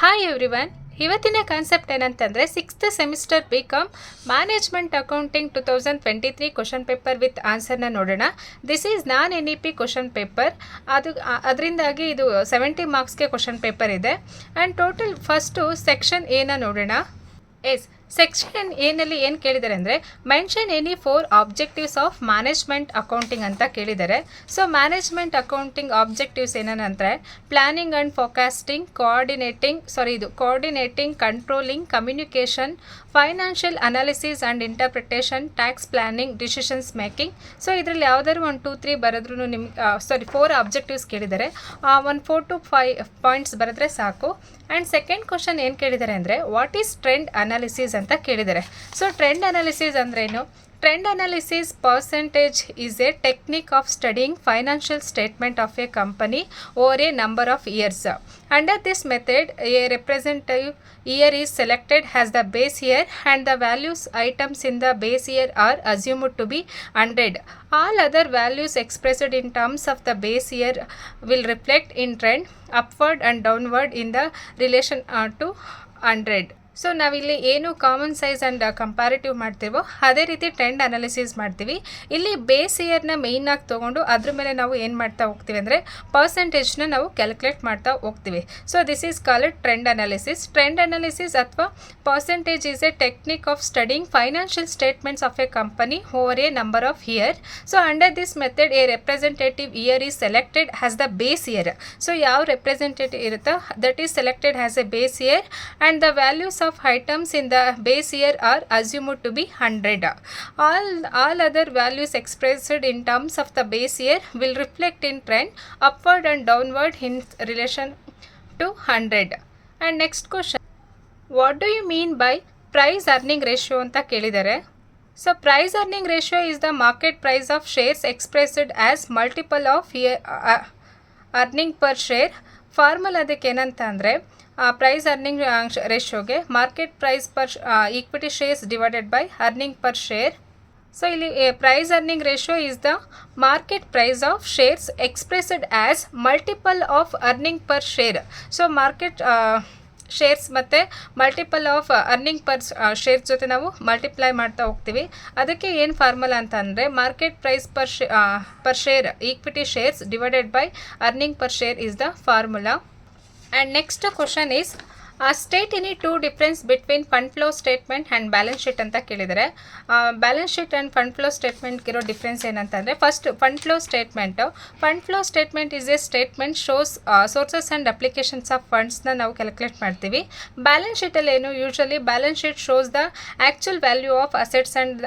Hi everyone. ಇವತ್ತಿನ concept ಏನಂತಂದರೆ 6th semester BCom management accounting 2023 question paper with ಆನ್ಸರ್ನ ನೋಡೋಣ. This is non NEP question paper. ಅದರಿಂದಾಗಿ ಇದು 70 ಮಾರ್ಕ್ಸ್ಗೆ ಕ್ವಶನ್ ಪೇಪರ್ ಇದೆ. ಆ್ಯಂಡ್ ಟೋಟಲ್ ಫಸ್ಟು ಸೆಕ್ಷನ್ ಎನ ನೋಡೋಣ. ಸೆಕ್ಷನ್ ಎನಲ್ಲಿ ಏನು ಕೇಳಿದ್ದಾರೆ ಅಂದರೆ mention any 4 objectives of management accounting ಅಂತ ಕೇಳಿದ್ದಾರೆ. ಸೊ ಮ್ಯಾನೇಜ್ಮೆಂಟ್ ಅಕೌಂಟಿಂಗ್ ಆಬ್ಜೆಕ್ಟಿವ್ಸ್ ಏನಂದರೆ planning and forecasting, coordinating, controlling, communication, financial analysis and interpretation, tax planning, decisions making. So ಇದರಲ್ಲಿ ಯಾವುದಾದ್ರು 1, 2, 3 ಬರೆದ್ರೂ ನಿಮ್ಗೆ 4 ಆಬ್ಜೆಕ್ಟಿವ್ಸ್ ಕೇಳಿದ್ದಾರೆ. ಒಂದು 4 to 5 ಪಾಯಿಂಟ್ಸ್ ಬರೆದ್ರೆ ಸಾಕು. ಆ್ಯಂಡ್ ಸೆಕೆಂಡ್ ಕ್ವಶನ್ ಏನು ಕೇಳಿದ್ದಾರೆ ಅಂದರೆ ವಾಟ್ ಈಸ್ ಟ್ರೆಂಡ್ ಅನಾಲಿಸಿಸ್ ಅಂತ ಕೇಳಿದ್ದಾರೆ. ಸೊ ಟ್ರೆಂಡ್ ಅನಾಲಿಸಿಸ್ ಅಂದ್ರೇನು? Trend analysis percentage is a technique of studying financial statement of a company over a number of years. Under this method, a representative year is selected as the base year and the values items in the base year are assumed to be 100. All other values expressed in terms of the base year will reflect in trend upward and downward in the relation to 100. So ನಾವಿಲ್ಲಿ ಏನು common size and comparative ಮಾಡ್ತೀವೋ ಅದೇ ರೀತಿ trend analysis ಮಾಡ್ತೀವಿ. ಇಲ್ಲಿ base ಇಯರ್ನ ಮೇಯ್ನಾಗಿ ತೊಗೊಂಡು ಅದ್ರ ಮೇಲೆ ನಾವು ಏನು ಮಾಡ್ತಾ ಹೋಗ್ತೀವಿ ಅಂದರೆ ಪರ್ಸೆಂಟೇಜ್ನ ನಾವು ಕ್ಯಾಲ್ಕುಲೇಟ್ ಮಾಡ್ತಾ ಹೋಗ್ತೀವಿ. So this is called trend analysis. Trend analysis ಅಥವಾ percentage is a technique of studying financial statements of a company over a number of year. So under this method a representative year is selected as the base year. So ಯಾವ representative ಇರುತ್ತೋ that is selected as a base year and the values of items in the base year are assumed to be 100. All other values expressed in terms of the base year will reflect in trend upward and downward in relation to 100. And next question, what do you mean by price earning ratio anta kelidare? So price earning ratio is the market price of shares expressed as multiple of earning per share. Formula ಅದಕ್ಕೆ ಏನಂತ ಅಂದರೆ price earning ರೇಷಿಯೋಗೆ market price per equity shares divided by earning per share. So ಇಲ್ಲಿ price earning ratio is the market price of shares expressed as multiple of earning per share. So market shares ಮತ್ತು multiple of earning per shares ಜೊತೆ ನಾವು multiply ಮಾಡ್ತಾ ಹೋಗ್ತೀವಿ. ಅದಕ್ಕೆ ಏನು formula ಅಂತ ಅಂದರೆ market price per share equity shares divided by earning per share is the formula. And next question is state any 2 difference between fund flow statement and balance sheet ಅಂತ ಕೇಳಿದರೆ balance sheet and fund flow ಸ್ಟೇಟ್ಮೆಂಟ್ಗಿರೋ difference ಏನಂತಂದರೆ first fund flow statement is a statement shows sources and applications of ಫಂಡ್ಸ್ನ ನಾವು calculate ಮಾಡ್ತೀವಿ. Balance ಶೀಟಲ್ಲಿ ಏನು usually balance sheet shows the actual value of assets and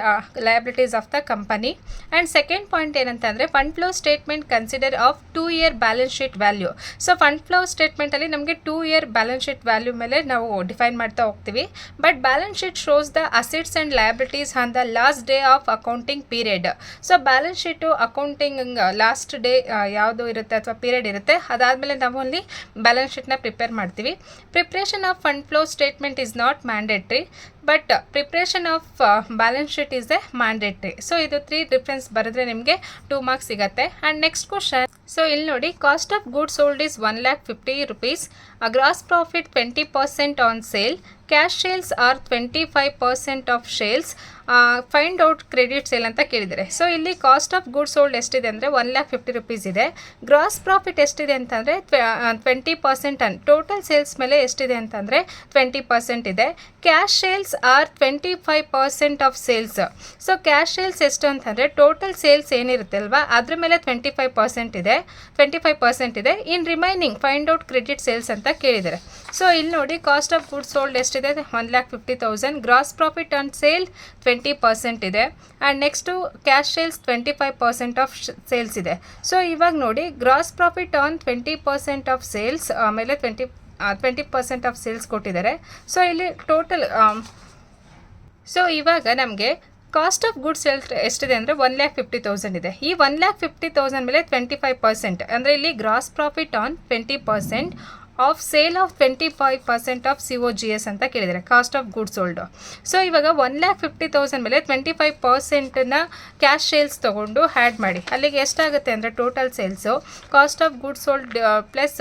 liabilities of the company. And second point ಏನಂತಂದರೆ fund flow statement consider of 2 year balance sheet value. So fund flow ಸ್ಟೇಟ್ಮೆಂಟಲ್ಲಿ ನಮಗೆ 2 year balance sheet value ಮೇಲೆ ನಾವು define ಮಾಡ್ತಾ ಹೋಗ್ತೀವಿ. But balance sheet shows the assets and liabilities on the last day of accounting period. So balance sheet accounting last day ಯಾವುದು ಇರುತ್ತೆ ಅಥವಾ period ಇರುತ್ತೆ ಅದಾದಮೇಲೆ ನಾವು ಅಲ್ಲಿ ಬ್ಯಾಲೆನ್ಸ್ ಶೀಟ್ನ ಪ್ರಿಪೇರ್ ಮಾಡ್ತೀವಿ. Preparation of fund flow statement is not mandatory but preparation of balance sheet is a mandatory. So ಇದು 3 ಡಿಫ್ರೆನ್ಸ್ ಬರೆದ್ರೆ ನಿಮಗೆ 2 ಮಾರ್ಕ್ಸ್ ಸಿಗುತ್ತೆ. ಆ್ಯಂಡ್ ನೆಕ್ಸ್ಟ್ ಕ್ವಶನ್, ಸೊ ಇಲ್ಲಿ ನೋಡಿ cost of goods sold is 1,50,000 rupees, gross profit 20% on sale, cash sales are 25% of sales, find out credit sale ಅಂತ ಕೇಳಿದ್ದಾರೆ. So ಇಲ್ಲಿ cost of goods sold ಎಷ್ಟಿದೆ ಅಂದರೆ 1,50,000 rupees ಇದೆ. ಗ್ರಾಸ್ ಪ್ರಾಫಿಟ್ ಎಷ್ಟಿದೆ ಅಂತಂದರೆ 20% ಅನ್ ಟೋಟಲ್ ಸೇಲ್ಸ್ ಮೇಲೆ ಎಷ್ಟಿದೆ ಅಂತಂದರೆ 20% ಇದೆ. Cash sales are 25% of sales. So cash sales ಎಷ್ಟು ಅಂತಂದರೆ ಟೋಟಲ್ ಸೇಲ್ಸ್ ಏನಿರುತ್ತೆ ಅಲ್ವಾ ಅದ್ರ ಮೇಲೆ 25% ಇದೆ. ಇನ್ remaining find out credit sales ಅಂತ ಕೇಳಿದ್ದಾರೆ. ಸೊ ಇಲ್ಲಿ ನೋಡಿ ಕಾಸ್ಟ್ ಆಫ್ ಗೂಡ್ಸ್ ಸೋಲ್ಡ್ ಎಷ್ಟಿದೆ 1,50,000, ಗ್ರಾಸ್ ಪ್ರಾಫಿಟ್ ಆನ್ ಸೇಲ್ 20% ಇದೆ. And next cash sales 25% of sales ಇದೆ. ಸೊ ಇವಾಗ ನೋಡಿ gross profit on 20% of sales ಆಮೇಲೆ 20% ಆಫ್ ಸೇಲ್ಸ್ ಕೊಟ್ಟಿದ್ದಾರೆ. ಸೊ ಇಲ್ಲಿ ಟೋಟಲ್ ಸೊ ಇವಾಗ ನಮಗೆ ಕಾಸ್ಟ್ ಆಫ್ ಗುಡ್ಸ್ ಎಷ್ಟಿದೆ ಅಂದರೆ 1,50,000 ಇದೆ. ಈ 1,50,000 ಮೇಲೆ 25% ಅಂದರೆ ಇಲ್ಲಿ gross profit on 20% of sale of 25% of COGS ಅಂತ ಕೇಳಿದ್ದಾರೆ cost of goods sold. So ಇವಾಗ 1,50,000 ಮೇಲೆ 25%ನ ಕ್ಯಾಶ್ ಸೇಲ್ಸ್ ತೊಗೊಂಡು ಆ್ಯಡ್ ಮಾಡಿ ಅಲ್ಲಿಗೆ ಎಷ್ಟಾಗುತ್ತೆ ಅಂದರೆ total sales cost of goods sold plus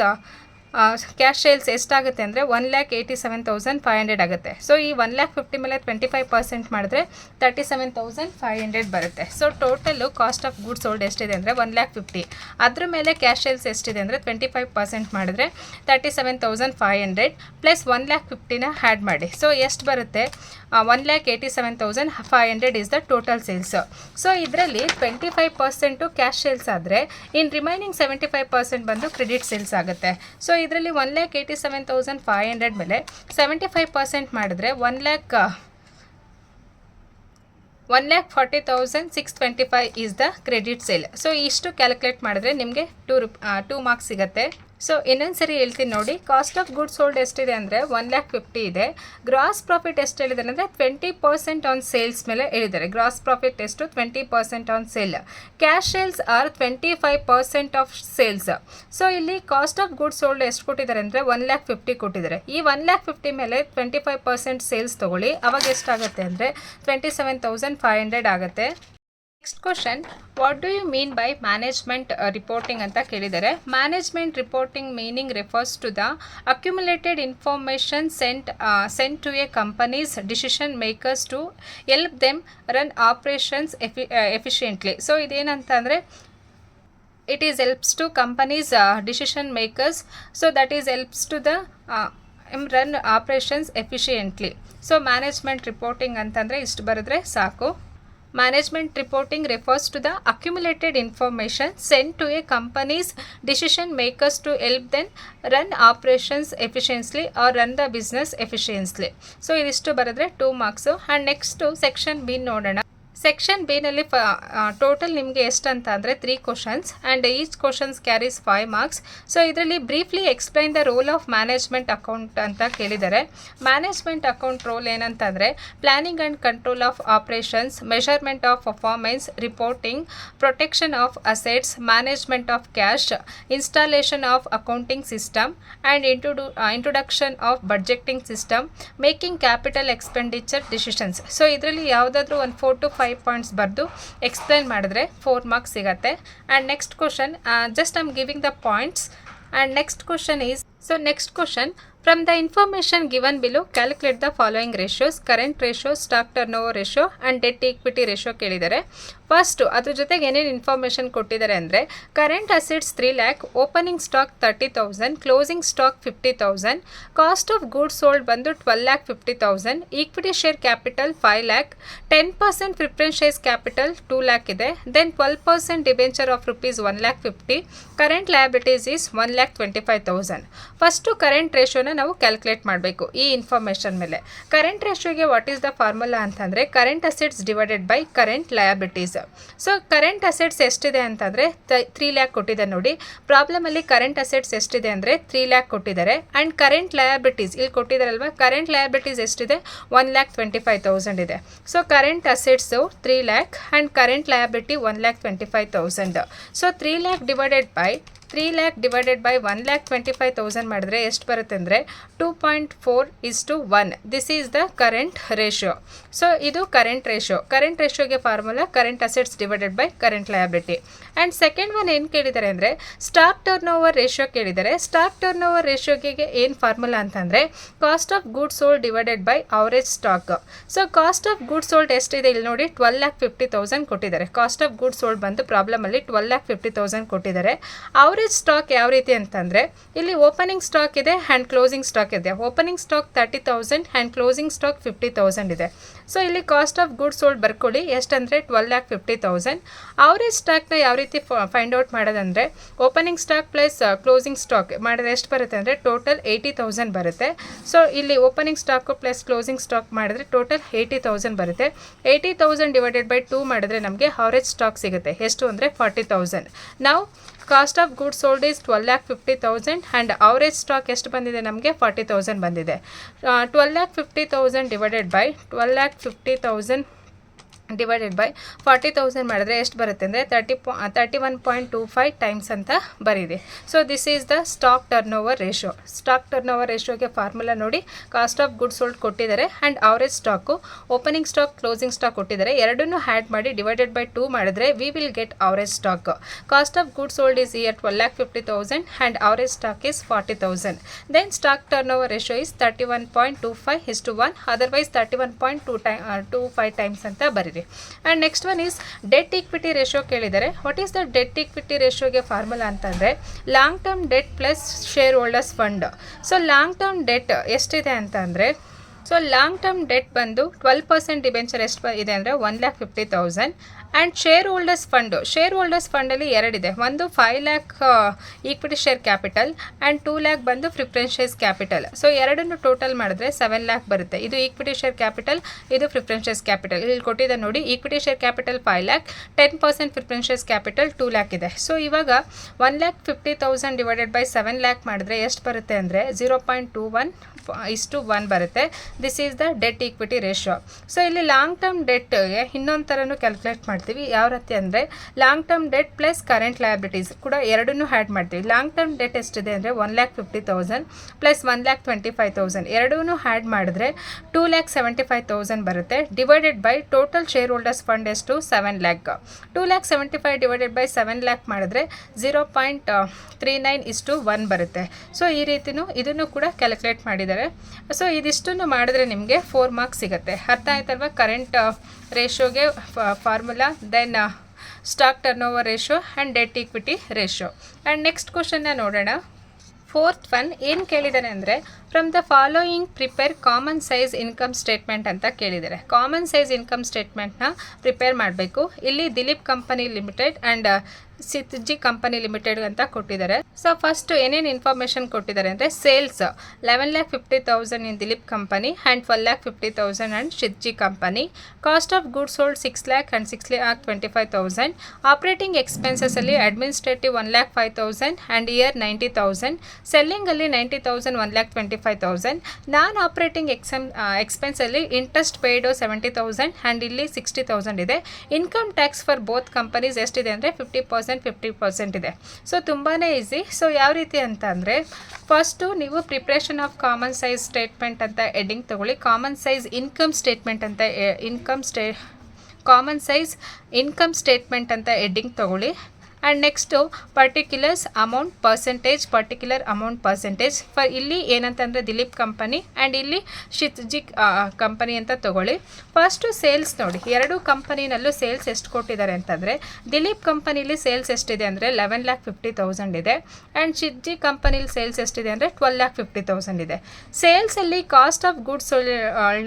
cash sales ಎಷ್ಟಾಗುತ್ತೆ ಅಂದರೆ 1,87,500 ಆಗುತ್ತೆ. ಸೊ ಈ 1,50,000 ಮೇಲೆ 25% ಮಾಡಿದ್ರೆ 37,500 ಬರುತ್ತೆ. So total cost of goods sold ಎಷ್ಟಿದೆ ಅಂದರೆ 1,50,000. ಅದ್ರ ಮೇಲೆ ಕ್ಯಾಶ್ ಸೇಲ್ಸ್ ಎಷ್ಟಿದೆ ಅಂದರೆ 25% ಮಾಡಿದ್ರೆ 37,500 ಪ್ಲಸ್ 1,50,000ನ ಆ್ಯಡ್ ಮಾಡಿ. ಸೊ ಎಷ್ಟು ಬರುತ್ತೆ? 1,87,500 is the total sales. So ಇದರಲ್ಲಿ 25% ಕ್ಯಾಶ್ ಸೇಲ್ಸ್ ಆದರೆ ಇನ್ ರಿಮೈನಿಂಗ್ 75% ಬಂದು ಕ್ರೆಡಿಟ್ ಸೇಲ್ಸ್ ಆಗುತ್ತೆ. ಸೊ ಇದರಲ್ಲಿ 1,87,500 ಮೇಲೆ 75% ಮಾಡಿದ್ರೆ 1,40,625 is the credit sale. So ಇಷ್ಟು ಕ್ಯಾಲ್ಕುಲೇಟ್ ಮಾಡಿದ್ರೆ ನಿಮಗೆ 2 ಮಾರ್ಕ್ಸ್ ಸಿಗುತ್ತೆ. ಸೊ ಇನ್ನೊಂದ್ಸರಿ ಹೇಳ್ತೀನಿ ನೋಡಿ. ಕಾಸ್ಟ್ ಆಫ್ ಗುಡ್ಸ್ ಸೋಲ್ಡ್ ಎಷ್ಟಿದೆ ಅಂದರೆ 1,50,000 ಇದೆ. ಗ್ರಾಸ್ ಪ್ರಾಫಿಟ್ ಎಷ್ಟು ಹೇಳಿದ್ದಾರೆ ಅಂದರೆ 20% ಆನ್ ಸೇಲ್ಸ್ ಮೇಲೆ ಹೇಳಿದ್ದಾರೆ. ಗ್ರಾಸ್ ಪ್ರಾಫಿಟ್ ಎಷ್ಟು? 20% on sale. Cash sales are 25% of sales. So ಇಲ್ಲಿ ಕಾಸ್ಟ್ ಆಫ್ ಗುಡ್ಸ್ ಸೋಲ್ಡ್ ಎಷ್ಟು ಕೊಟ್ಟಿದ್ದಾರೆ ಅಂದರೆ 1,50,000 ಕೊಟ್ಟಿದ್ದಾರೆ. ಈ 1,50,000 ಮೇಲೆ 25% ಸೇಲ್ಸ್ ತೊಗೊಳ್ಳಿ. ಅವಾಗ ಎಷ್ಟಾಗುತ್ತೆ ಅಂದರೆ 27,500 ಆಗುತ್ತೆ. Next question, what do you mean by management reporting ಅಂತ ಕೇಳಿದ್ದಾರೆ. Management reporting meaning refers to the accumulated information sent to a company's decision makers to help them run operations efficiently. So ಇದೇನಂತ ಅಂದರೆ it is helps to companies decision makers, so that is helps to the run operations efficiently. So management reporting ಅಂತಂದರೆ ಇಷ್ಟು ಬರೆದ್ರೆ ಸಾಕು. Management reporting refers to the accumulated information sent to a company's decision makers to help them run operations efficiently or run the business efficiently. So ಇದಿಷ್ಟು ಬರೆದ್ರೆ 2 marks. And next section B ನೋಡೋಣ. Section ಬಿನಲ್ಲಿ total ನಿಮಗೆ ಎಷ್ಟು ಅಂತ ಅಂದರೆ 3 questions and each questions carries 5 marks. So ಇದರಲ್ಲಿ briefly explain the role of management account ಅಂತ ಕೇಳಿದ್ದಾರೆ. ಮ್ಯಾನೇಜ್ಮೆಂಟ್ ಅಕೌಂಟ್ ರೋಲ್ ಏನಂತಂದರೆ planning and control of operations, measurement of performance, reporting, protection of assets, management of cash, installation of accounting system and introduction of budgeting system, making capital expenditure decisions. So ಇದರಲ್ಲಿ ಯಾವುದಾದ್ರೂ ಒಂದು 4 to 5 points ಬರೆದು explain ಮಾಡಿದ್ರೆ 4 marks ಸಿಗುತ್ತೆ. And next question, just I am giving the points. And next question is, so next question, from the information given below calculate the following ratios: current ratio, stock turnover ratio and debt equity ratio ಕೇಳಿದ್ದಾರೆ. First ಅದ್ರ ಜೊತೆಗೆ ಏನೇನು information ಕೊಟ್ಟಿದ್ದಾರೆ ಅಂದರೆ current assets 3 lakh, opening stock 30,000, closing stock 50,000, cost of goods sold ಬಂದು 12,50,000, equity share capital 5 lakh, 10% preference shares capital 2 lakh ಇದೆ, then 12% debenture of rupees 1,50,000, current liabilities is 1,25,000. First current ರೇಷಿಯೋನ ನಾವು ಕ್ಯಾಲ್ಕುಲೇಟ್ ಮಾಡಬೇಕು ಈ ಇನ್ಫಾರ್ಮೇಷನ್ ಮೇಲೆ. Current ರೇಷಿಯೋಗೆ what is the formula ಅಂತಂದರೆ current assets divided by current liabilities. So current assets ಎಷ್ಟಿದೆ ಅಂತಂದರೆ 3 lakh ಕೊಟ್ಟಿದ್ದಾರೆ ನೋಡಿ. ಪ್ರಾಬ್ಲಮಲ್ಲಿ ಕರೆಂಟ್ ಅಸೆಟ್ಸ್ ಎಷ್ಟಿದೆ ಅಂದರೆ 3 lakh ಕೊಟ್ಟಿದ್ದಾರೆ. ಆ್ಯಂಡ್ ಕರೆಂಟ್ ಲಯಬಿಲಿಟೀಸ್ ಇಲ್ಲಿ ಕೊಟ್ಟಿದ್ದಾರಲ್ವ, ಕರೆಂಟ್ ಲಯಬಿಲಿಟೀಸ್ ಎಷ್ಟಿದೆ? 1,25,000 ಇದೆ. So current assets 3 lakh and current liability 1,25,000. So 3 lakh divided by 1,25,000 ಮಾಡಿದ್ರೆ ಎಷ್ಟು ಬರುತ್ತೆ ಅಂದರೆ 2.4:1. This is the current ratio. So ಇದು ಕರೆಂಟ್ ರೇಷಿಯೋ. ಕರೆಂಟ್ ರೇಷಿಯೋಗೆ formula current assets divided by current liability. And second one ಏನು ಕೇಳಿದ್ದಾರೆ ಅಂದರೆ ಸ್ಟಾಕ್ ಟರ್ನ್ ಓವರ್ ರೇಷಿಯೋ ಕೇಳಿದ್ದಾರೆ. ಸ್ಟಾಕ್ ಟರ್ನ್ ಓವರ್ ರೇಷಿಯೋಗೆ ಏನು ಫಾರ್ಮುಲಾ ಅಂತಂದರೆ cost of goods sold divided by average stock. So cost of goods sold ಎಷ್ಟಿದೆ ಇಲ್ಲಿ ನೋಡಿ, 12,50,000 ಕೊಟ್ಟಿದ್ದಾರೆ. ಕಾಸ್ಟ್ ಆಫ್ ಗೂಡ್ಸ್ ಸೋಲ್ಡ್ ಬಂದು ಪ್ರಾಬ್ಲಮಲ್ಲಿ 12,50,000 ಕೊಟ್ಟಿದ್ದಾರೆ. ಅವರೇಜ್ ಸ್ಟಾಕ್ ಯಾವ ರೀತಿ ಅಂತಂದರೆ ಇಲ್ಲಿ ಓಪನಿಂಗ್ ಸ್ಟಾಕ್ ಇದೆ ಆ್ಯಂಡ್ ಕ್ಲೋಸಿಂಗ್ ಸ್ಟಾಕ್ ಇದೆ. Opening stock 30,000 and closing stock 50,000 ಇದೆ. ಸೊ ಇಲ್ಲಿ ಕಾಸ್ಟ್ ಆಫ್ ಗೂಡ್ಸ್ ಸೋಲ್ಡ್ ಬರ್ಕೊಳ್ಳಿ ಎಷ್ಟಂದರೆ 12,50,000. ಅವರೇಜ್ ಸ್ಟಾಕ್ನ ಯಾವ ರೀತಿ ಫೈಂಡ್ ಔಟ್ ಮಾಡೋದಂದರೆ opening stock plus closing stock ಮಾಡಿದ್ರೆ ಎಷ್ಟು ಬರುತ್ತೆ ಅಂದರೆ ಟೋಟಲ್ 80,000 ಬರುತ್ತೆ. ಸೊ ಇಲ್ಲಿ opening stock plus closing stock ಮಾಡಿದ್ರೆ ಟೋಟಲ್ 80,000 ಬರುತ್ತೆ. 80,000 ಡಿವೈಡೆಡ್ ಬೈ 2 ಮಾಡಿದ್ರೆ ನಮಗೆ ಅವರೇಜ್ ಸ್ಟಾಕ್ ಸಿಗುತ್ತೆ. ಎಷ್ಟು ಅಂದರೆ 40,000. ನಾವು cost of goods sold is 12,50,000 and average stock ಎಷ್ಟು ಬಂದಿದೆ ನಮಗೆ 40,000 ಬಂದಿದೆ. 12,50,000 ಡಿವೈಡೆಡ್ ಬೈ 12,50,000 ಡಿವೈಡೆಡ್ ಬೈ 40,000 ಮಾಡಿದ್ರೆ ಎಷ್ಟು ಬರುತ್ತೆ ಅಂದರೆ 31.25 ಟೈಮ್ಸ್ ಅಂತ ಬರೀದೆ. So this is the stock turnover ratio. Stock turnover ರೇಷಿಯೋಗೆ ಫಾರ್ಮುಲಾ ನೋಡಿ, ಕಾಸ್ಟ್ ಆಫ್ ಗುಡ್ಸ್ ಸೋಲ್ಡ್ ಕೊಟ್ಟಿದ್ದಾರೆ and average stock, opening stock, closing stock ಕೊಟ್ಟಿದ್ದಾರೆ. ಎರಡನ್ನೂ ಆ್ಯಡ್ ಮಾಡಿ ಡಿವೈಡೆಡ್ ಬೈ 2 ಮಾಡಿದ್ರೆ we will get average stock. Cost of goods sold is year 12,50,000 and average stock is 40,000. Then stock turnover ratio is 31.25:1, otherwise 31.25 times ಅಂತ ಬರೀರಿ. And next one is debt equity ratio ಕೇಳಿದ್ದಾರೆ. What is the debt equity ರೇಷಿಯೋಗೆ formula ಅಂತಂದರೆ long term debt plus shareholders fund. So long term debt ಎಷ್ಟಿದೆ ಅಂತ ಅಂದರೆ, so long term debt ಬಂದು 12% debenture ಎಷ್ಟು ಇದೆ ಅಂದರೆ 1,50,000. ಆ್ಯಂಡ್ ಶೇರ್ ಹೋಲ್ಡರ್ಸ್ ಫಂಡಲ್ಲಿ ಎರಡಿದೆ. ಒಂದು 5 lakh equity share capital and 2 lakh ಬಂದು ಪ್ರಿಫರೆನ್ಸ್ ಶೇರ್ಸ್ ಕ್ಯಾಪಿಟಲ್. ಸೊ ಎರಡನ್ನು ಟೋಟಲ್ ಮಾಡಿದ್ರೆ 7 lakh ಬರುತ್ತೆ. ಇದು ಈಕ್ವಿಟಿ ಶೇರ್ ಕ್ಯಾಪಿಟಲ್, ಇದು ಪ್ರಿಫರೆನ್ಸ್ ಶೇರ್ಸ್ ಕ್ಯಾಪಿಟಲ್. ಇಲ್ಲಿ ಕೊಟ್ಟಿದೆ ನೋಡಿ, equity share capital 5 lakh, 10% preference shares capital 2 lakh ಇದೆ. ಸೊ ಇವಾಗ 1,50,000 ಡಿವೈಡೆಡ್ ಬೈ 7 lakh ಮಾಡಿದ್ರೆ ಎಷ್ಟು ಬರುತ್ತೆ ಅಂದರೆ 0.21:1 ಬರುತ್ತೆ. This is the debt equity ratio. So ಇಲ್ಲಿ ಲಾಂಗ್ ಟರ್ಮ್ ಡೆಟ್ಗೆ ಇನ್ನೊಂದು ಥರನೂ ಕ್ಯಾಲ್ಕುಲೇಟ್ ಮಾಡ್ತೀವಿ. ಯಾವ ರೀತಿ ಅಂದರೆ long term debt plus current liabilities ಕೂಡ ಎರಡನ್ನೂ ಆ್ಯಡ್ ಮಾಡ್ತೀವಿ. ಲಾಂಗ್ ಟರ್ಮ್ ಡೆಟ್ ಎಷ್ಟಿದೆ ಅಂದರೆ 1,50,000 ಪ್ಲಸ್ 1,25,000 ಎರಡೂ ಆ್ಯಡ್ ಮಾಡಿದ್ರೆ 2,75,000 ಬರುತ್ತೆ. Divided by total share holders fund ಎಷ್ಟು 7 lakh. 2,75,000 ಡಿವೈಡೆಡ್ ಬೈ 7 lakh ಮಾಡಿದ್ರೆ 0.39:1 ಬರುತ್ತೆ. ಸೊ ಈ ರೀತಿನೂ ಇದನ್ನು ಕೂಡ ಕ್ಯಾಲ್ಕುಲೇಟ್ ಮಾಡಿದ್ದಾರೆ. ಸೊ ಇದಿಷ್ಟನ್ನು ಮಾಡಿದ್ರೆ ನಿಮಗೆ 4 ಮಾರ್ಕ್ಸ್ ಸಿಗುತ್ತೆ. ಅರ್ಥ ಆಯ್ತಲ್ವಾ ಕರೆಂಟ್ ರೇಷಿಯೋಗೆ formula, then stock turnover ratio and debt equity ratio. And next ಕ್ವಶನ್ನ ನೋಡೋಣ. 4th ಒನ್ ಏನು ಕೇಳಿದ್ದಾರೆ ಅಂದರೆ from the following prepare common size income statement ಅಂತ ಕೇಳಿದ್ದಾರೆ. ಕಾಮನ್ ಸೈಜ್ ಇನ್ಕಮ್ ಸ್ಟೇಟ್ಮೆಂಟ್ನ ಪ್ರಿಪೇರ್ ಮಾಡಬೇಕು. ಇಲ್ಲಿ ದಿಲೀಪ್ ಕಂಪನಿ ಲಿಮಿಟೆಡ್ ಆ್ಯಂಡ್ ಸಿತ್ಜಿ ಕಂಪನಿ ಲಿಮಿಟೆಡ್ ಅಂತ ಕೊಟ್ಟಿದ್ದಾರೆ. ಸೊ ಫಸ್ಟ್ ಏನೇನು ಇನ್ಫಾರ್ಮೇಷನ್ ಕೊಟ್ಟಿದ್ದಾರೆ ಅಂದರೆ sales 11,50,000 in Dilip company and 12,50,000 and ಸಿತ್ಜಿ company. Cost of goods sold 6 lakh and 6,25,000. Operating ಎಕ್ಸ್ಪೆನ್ಸಸಲ್ಲಿ ಅಡ್ಮಿನಿಸ್ಟ್ರೇಟಿವ್ 1,05,000 ಆ್ಯಂಡ್ ಇಯರ್ 90,000. ಸೆಲ್ಲಿಂಗಲ್ಲಿ 90,000, 1,25,000. ನಾನ್ ಆಪರೇಟಿಂಗ್ ಎಕ್ಸ್ಪೆನ್ಸಲ್ಲಿ ಇಂಟ್ರೆಸ್ಟ್ ಪೇಯ್ಡು 70,000 ಆ್ಯಂಡ್ ಇಲ್ಲಿ 60,000 ಇದೆ. Income tax for both companies ಎಷ್ಟಿದೆ ಅಂದರೆ 50% ಇದೆ. ಸೊ ತುಂಬಾ ಈಸಿ. ಸೊ ಯಾವ ರೀತಿ ಅಂತ ಅಂದರೆ ಫಸ್ಟು ನೀವು preparation of common size statement ಅಂತ ಹೆಡ್ಡಿಂಗ್ ತೊಗೊಳ್ಳಿ. ಕಾಮನ್ ಸೈಜ್ ಇನ್ಕಮ್ ಸ್ಟೇಟ್ಮೆಂಟ್ ಅಂತ ಕಾಮನ್ ಸೈಜ್ ಇನ್ಕಮ್ ಸ್ಟೇಟ್ಮೆಂಟ್ ಅಂತ ಹೆಡ್ಡಿಂಗ್ ತೊಗೊಳ್ಳಿ. And next particular amount percentage for ಇಲ್ಲಿ ಏನಂತಂದರೆ ದಿಲೀಪ್ ಕಂಪನಿ ಆ್ಯಂಡ್ ಇಲ್ಲಿ ಸಿತ್ಜಿ ಕಂಪನಿ ಅಂತ ತೊಗೊಳ್ಳಿ. ಫಸ್ಟು ಸೇಲ್ಸ್ ನೋಡಿ, ಎರಡೂ ಕಂಪನಿನಲ್ಲೂ ಸೇಲ್ಸ್ ಎಷ್ಟು ಕೊಟ್ಟಿದ್ದಾರೆ ಅಂತಂದರೆ ದಿಲೀಪ್ ಕಂಪನಿಲಿ ಸೇಲ್ಸ್ ಎಷ್ಟಿದೆ ಅಂದರೆ 11,50,000 ಇದೆ ಆ್ಯಂಡ್ ಸಿತ್ಜಿ ಕಂಪನಿಲಿ ಸೇಲ್ಸ್ ಎಷ್ಟಿದೆ ಅಂದರೆ 12,50,000 ಇದೆ. ಸೇಲ್ಸಲ್ಲಿ ಕಾಸ್ಟ್ ಆಫ್ ಗುಡ್ಸ್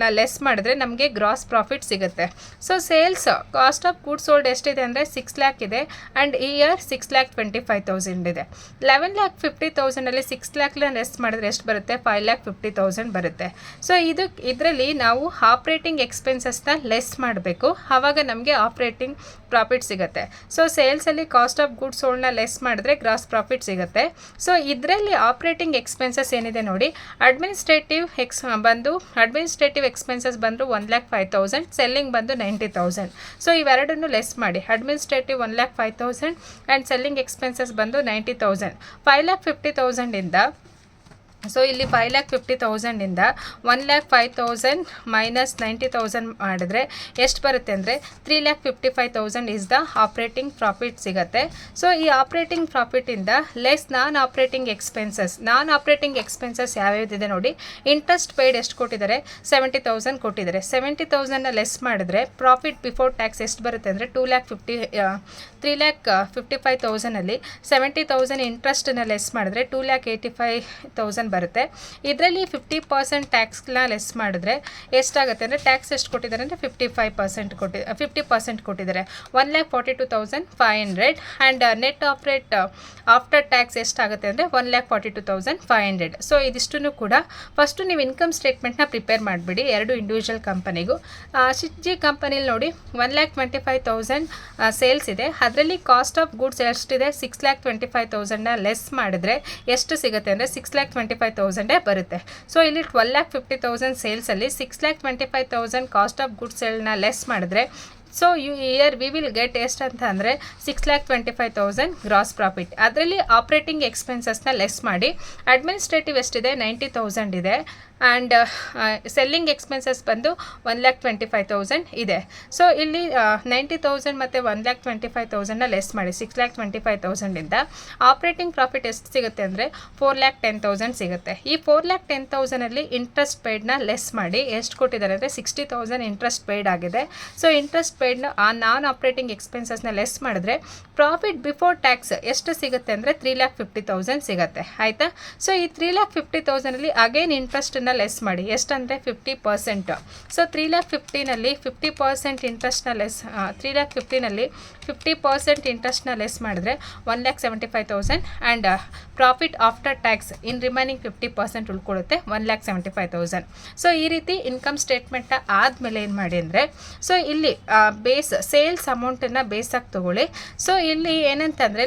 ನ ಲೆಸ್ ಮಾಡಿದ್ರೆ ನಮಗೆ ಗ್ರಾಸ್ ಪ್ರಾಫಿಟ್ ಸಿಗುತ್ತೆ. So sales cost of goods sold ಎಷ್ಟಿದೆ ಅಂದರೆ 6 lakh ಇದೆ ಆ್ಯಂಡ್ ಈ ಇಯರ್ 6,25,000 ಇದೆ. 11,50,000 6 lakh ಲೆಸ್ ಮಾಡಿದ್ರೆ ಎಷ್ಟು ಬರುತ್ತೆ 5,50,000 ಬರುತ್ತೆ. ಸೊ ಇದರಲ್ಲಿ ನಾವು ಆಪ್ರೇಟಿಂಗ್ ಎಕ್ಸ್ಪೆನ್ಸಸ್ನ ಲೆಸ್ ಮಾಡಬೇಕು, ಆವಾಗ ನಮಗೆ ಆಪ್ರೇಟಿಂಗ್ ಪ್ರಾಫಿಟ್ ಸಿಗುತ್ತೆ. ಸೊ ಸೇಲ್ಸಲ್ಲಿ ಕಾಸ್ಟ್ ಆಫ್ ಗುಡ್ಸ್ ಸೋಲ್ಡ್ನ ಲೆಸ್ ಮಾಡಿದ್ರೆ ಗ್ರಾಸ್ ಪ್ರಾಫಿಟ್ ಸಿಗುತ್ತೆ. ಸೊ ಇದರಲ್ಲಿ ಆಪ್ರೇಟಿಂಗ್ ಎಕ್ಸ್ಪೆನ್ಸಸ್ ಏನಿದೆ ನೋಡಿ, ಅಡ್ಮಿನಿಸ್ಟ್ರೇಟಿವ್ ಎಕ್ಸ್ಪೆನ್ಸಸ್ ಬಂದು 1,05,000, ಸೆಲ್ಲಿಂಗ್ ಬಂದು 90,000. ಸೊ ಇವೆರಡನ್ನು ಲೆಸ್ ಮಾಡಿ. ಅಡ್ಮಿನಿಸ್ಟ್ರೇಟಿವ್ 1,05,000 ಆ್ಯಂಡ್ ಸೆಲ್ಲಿಂಗ್ ಎಕ್ಸ್ಪೆನ್ಸಸ್ ಬಂದು 90,000. 5,50,000 ಇಂದ ಸೊ ಇಲ್ಲಿ 5,50,000 ಇಂದ 1,05,000 ಮೈನಸ್ 90,000 ಮಾಡಿದ್ರೆ ಎಷ್ಟು ಬರುತ್ತೆ ಅಂದರೆ 3,55,000 ಇಸ್ ದ ಆಪ್ರೇಟಿಂಗ್ ಪ್ರಾಫಿಟ್ ಸಿಗುತ್ತೆ. ಸೊ ಈ ಆಪ್ರೇಟಿಂಗ್ ಪ್ರಾಫಿಟಿಂದ ಲೆಸ್ ನಾನ್ ಆಪ್ರೇಟಿಂಗ್ ಎಕ್ಸ್ಪೆನ್ಸಸ್ ಯಾವ್ಯಾವ್ದಿದೆ ನೋಡಿ. ಇಂಟ್ರೆಸ್ಟ್ ಪೇಯ್ಡ್ ಎಷ್ಟು ಕೊಟ್ಟಿದ್ದಾರೆ 70,000 ಕೊಟ್ಟಿದ್ದಾರೆ. 70,000ನ ಲೆಸ್ ಮಾಡಿದ್ರೆ ಪ್ರಾಫಿಟ್ ಬಿಫೋರ್ ಟ್ಯಾಕ್ಸ್ ಎಷ್ಟು ಬರುತ್ತೆ ಅಂದರೆ 3,55,000ಅಲ್ಲಿ 70,000 ಇಂಟ್ರೆಸ್ಟನ್ನು ಲೆಸ್ ಮಾಡಿದ್ರೆ 2,85,000 ಬರುತ್ತೆ. ಇದರಲ್ಲಿ 50% ಟ್ಯಾಕ್ಸ್ನ ಲೆಸ್ ಮಾಡಿದ್ರೆ ಎಷ್ಟಾಗುತ್ತೆ ಅಂದರೆ ಟ್ಯಾಕ್ಸ್ ಎಷ್ಟು ಕೊಟ್ಟಿದ್ದಾರೆ ಅಂದರೆ 50% ಕೊಟ್ಟಿದ್ದಾರೆ. 1,42,500 ಆ್ಯಂಡ್ ನೆಟ್ ಆಫ್ಟರ್ ಟ್ಯಾಕ್ಸ್ ಎಷ್ಟಾಗುತ್ತೆ ಅಂದರೆ 1,42,500. ಸೊ ಇದಿಷ್ಟನ್ನು ಕೂಡ ಫಸ್ಟು ನೀವು ಇನ್ಕಮ್ ಸ್ಟೇಟ್ಮೆಂಟ್ನ ಪ್ರಿಪೇರ್ ಮಾಡಿಬಿಡಿ ಎರಡು ಇಂಡಿವಿಜುವಲ್ ಕಂಪನಿಗೂ. ಸಿತ್ಜಿ ಕಂಪನಿಲಿ ನೋಡಿ 1,25,000 ಸೇಲ್ಸ್ ಇದೆ, ಅದರಲ್ಲಿ ಕಾಸ್ಟ್ ಆಫ್ ಗುಡ್ಸ್ ಎಷ್ಟಿದೆ 6,25,000ನ ಲೆಸ್ ಮಾಡಿದ್ರೆ ಎಷ್ಟು ಸಿಗುತ್ತೆ ಅಂದರೆ 6,25,000 ಬರುತ್ತೆ. ಸೊ ಇಲ್ಲಿ 12,50,000 ಸೇಲ್ಸಲ್ಲಿ 6,25,000 ಕಾಸ್ಟ್ ಆಫ್ ಗುಡ್ಸ್ ನ ಲೆಸ್ ಮಾಡಿದ್ರೆ so here V will get ಎಷ್ಟು ಅಂತ ಅಂದರೆ 6,25,000 ಗ್ರಾಸ್ ಪ್ರಾಫಿಟ್. ಅದರಲ್ಲಿ ಆಪ್ರೇಟಿಂಗ್ ಎಕ್ಸ್ಪೆನ್ಸಸ್ನ ಲೆಸ್ ಮಾಡಿ. ಅಡ್ಮಿನಿಸ್ಟ್ರೇಟಿವ್ ಎಷ್ಟಿದೆ 90,000 ಇದೆ. ಆ್ಯಂಡ್ ಸೆಲ್ಲಿಂಗ್ ಎಕ್ಸ್ಪೆನ್ಸಸ್ ಬಂದು 1,25,000 ಇದೆ. ಸೊ ಇಲ್ಲಿ 90,000 ಮತ್ತು 1,25,000ನ ಲೆಸ್ ಮಾಡಿ 6,25,000ಇಂದ ಆಪ್ರೇಟಿಂಗ್ ಪ್ರಾಫಿಟ್ ಎಷ್ಟು ಸಿಗುತ್ತೆ ಅಂದರೆ 4,10,000 ಸಿಗುತ್ತೆ. ಈ 4,10,000ಅಲ್ಲಿ ಇಂಟ್ರೆಸ್ಟ್ ಪೇಯ್ಡ್ನ ಲೆಸ್ ಮಾಡಿ ಎಷ್ಟು ಕೊಟ್ಟಿದ್ದಾರೆ ಅಂದರೆ 60,000 ಇಂಟ್ರೆಸ್ಟ್ ಪೇಯ್ಡ್ ಆಗಿದೆ. ಸೊ ಇಂಟ್ರೆಸ್ಟ್ ಪೇಯ್ಡ್ನ ಆ ನಾನ್ ಆಪ್ರೇಟಿಂಗ್ ಎಕ್ಸ್ಪೆನ್ಸಸ್ನ ಲೆಸ್ ಮಾಡಿದ್ರೆ ಪ್ರಾಫಿಟ್ ಬಿಫೋರ್ ಟ್ಯಾಕ್ಸ್ ಎಷ್ಟು ಸಿಗುತ್ತೆ ಅಂದರೆ 3,50,000 ಸಿಗುತ್ತೆ. ಆಯಿತಾ? ಸೊ ಈ 3,50,000ಅಲ್ಲಿ ಅಗೇನ್ ಇಂಟ್ರೆಸ್ಟನ್ನು ಲೆಸ್ ಮಾಡಿ ಎಷ್ಟಂದರೆ 50%. ಸೊ 3,50,000ನಲ್ಲಿ 50% ಇಂಟ್ರೆಸ್ಟ್ನ ಲೆಸ್ 3,50,000ನಲ್ಲಿ 50% ಇಂಟ್ರೆಸ್ಟ್ನ ಲೆಸ್ ಮಾಡಿದ್ರೆ 1,75,000 and profit after tax in remaining 50% ಉಳ್ಕೊಳ್ಳುತ್ತೆ 1,75,000. So ಈ ರೀತಿ ಇನ್ಕಮ್ ಸ್ಟೇಟ್ಮೆಂಟ್ನ ಆದಮೇಲೆ ಏನು ಮಾಡಿ ಅಂದರೆ ಸೊ ಇಲ್ಲಿ ಬೇಸ್ ಸೇಲ್ಸ್ ಅಮೌಂಟನ್ನು ಬೇಸಾಗಿ ತೊಗೊಳ್ಳಿ. ಸೊ ಇಲ್ಲಿ ಏನಂತಂದರೆ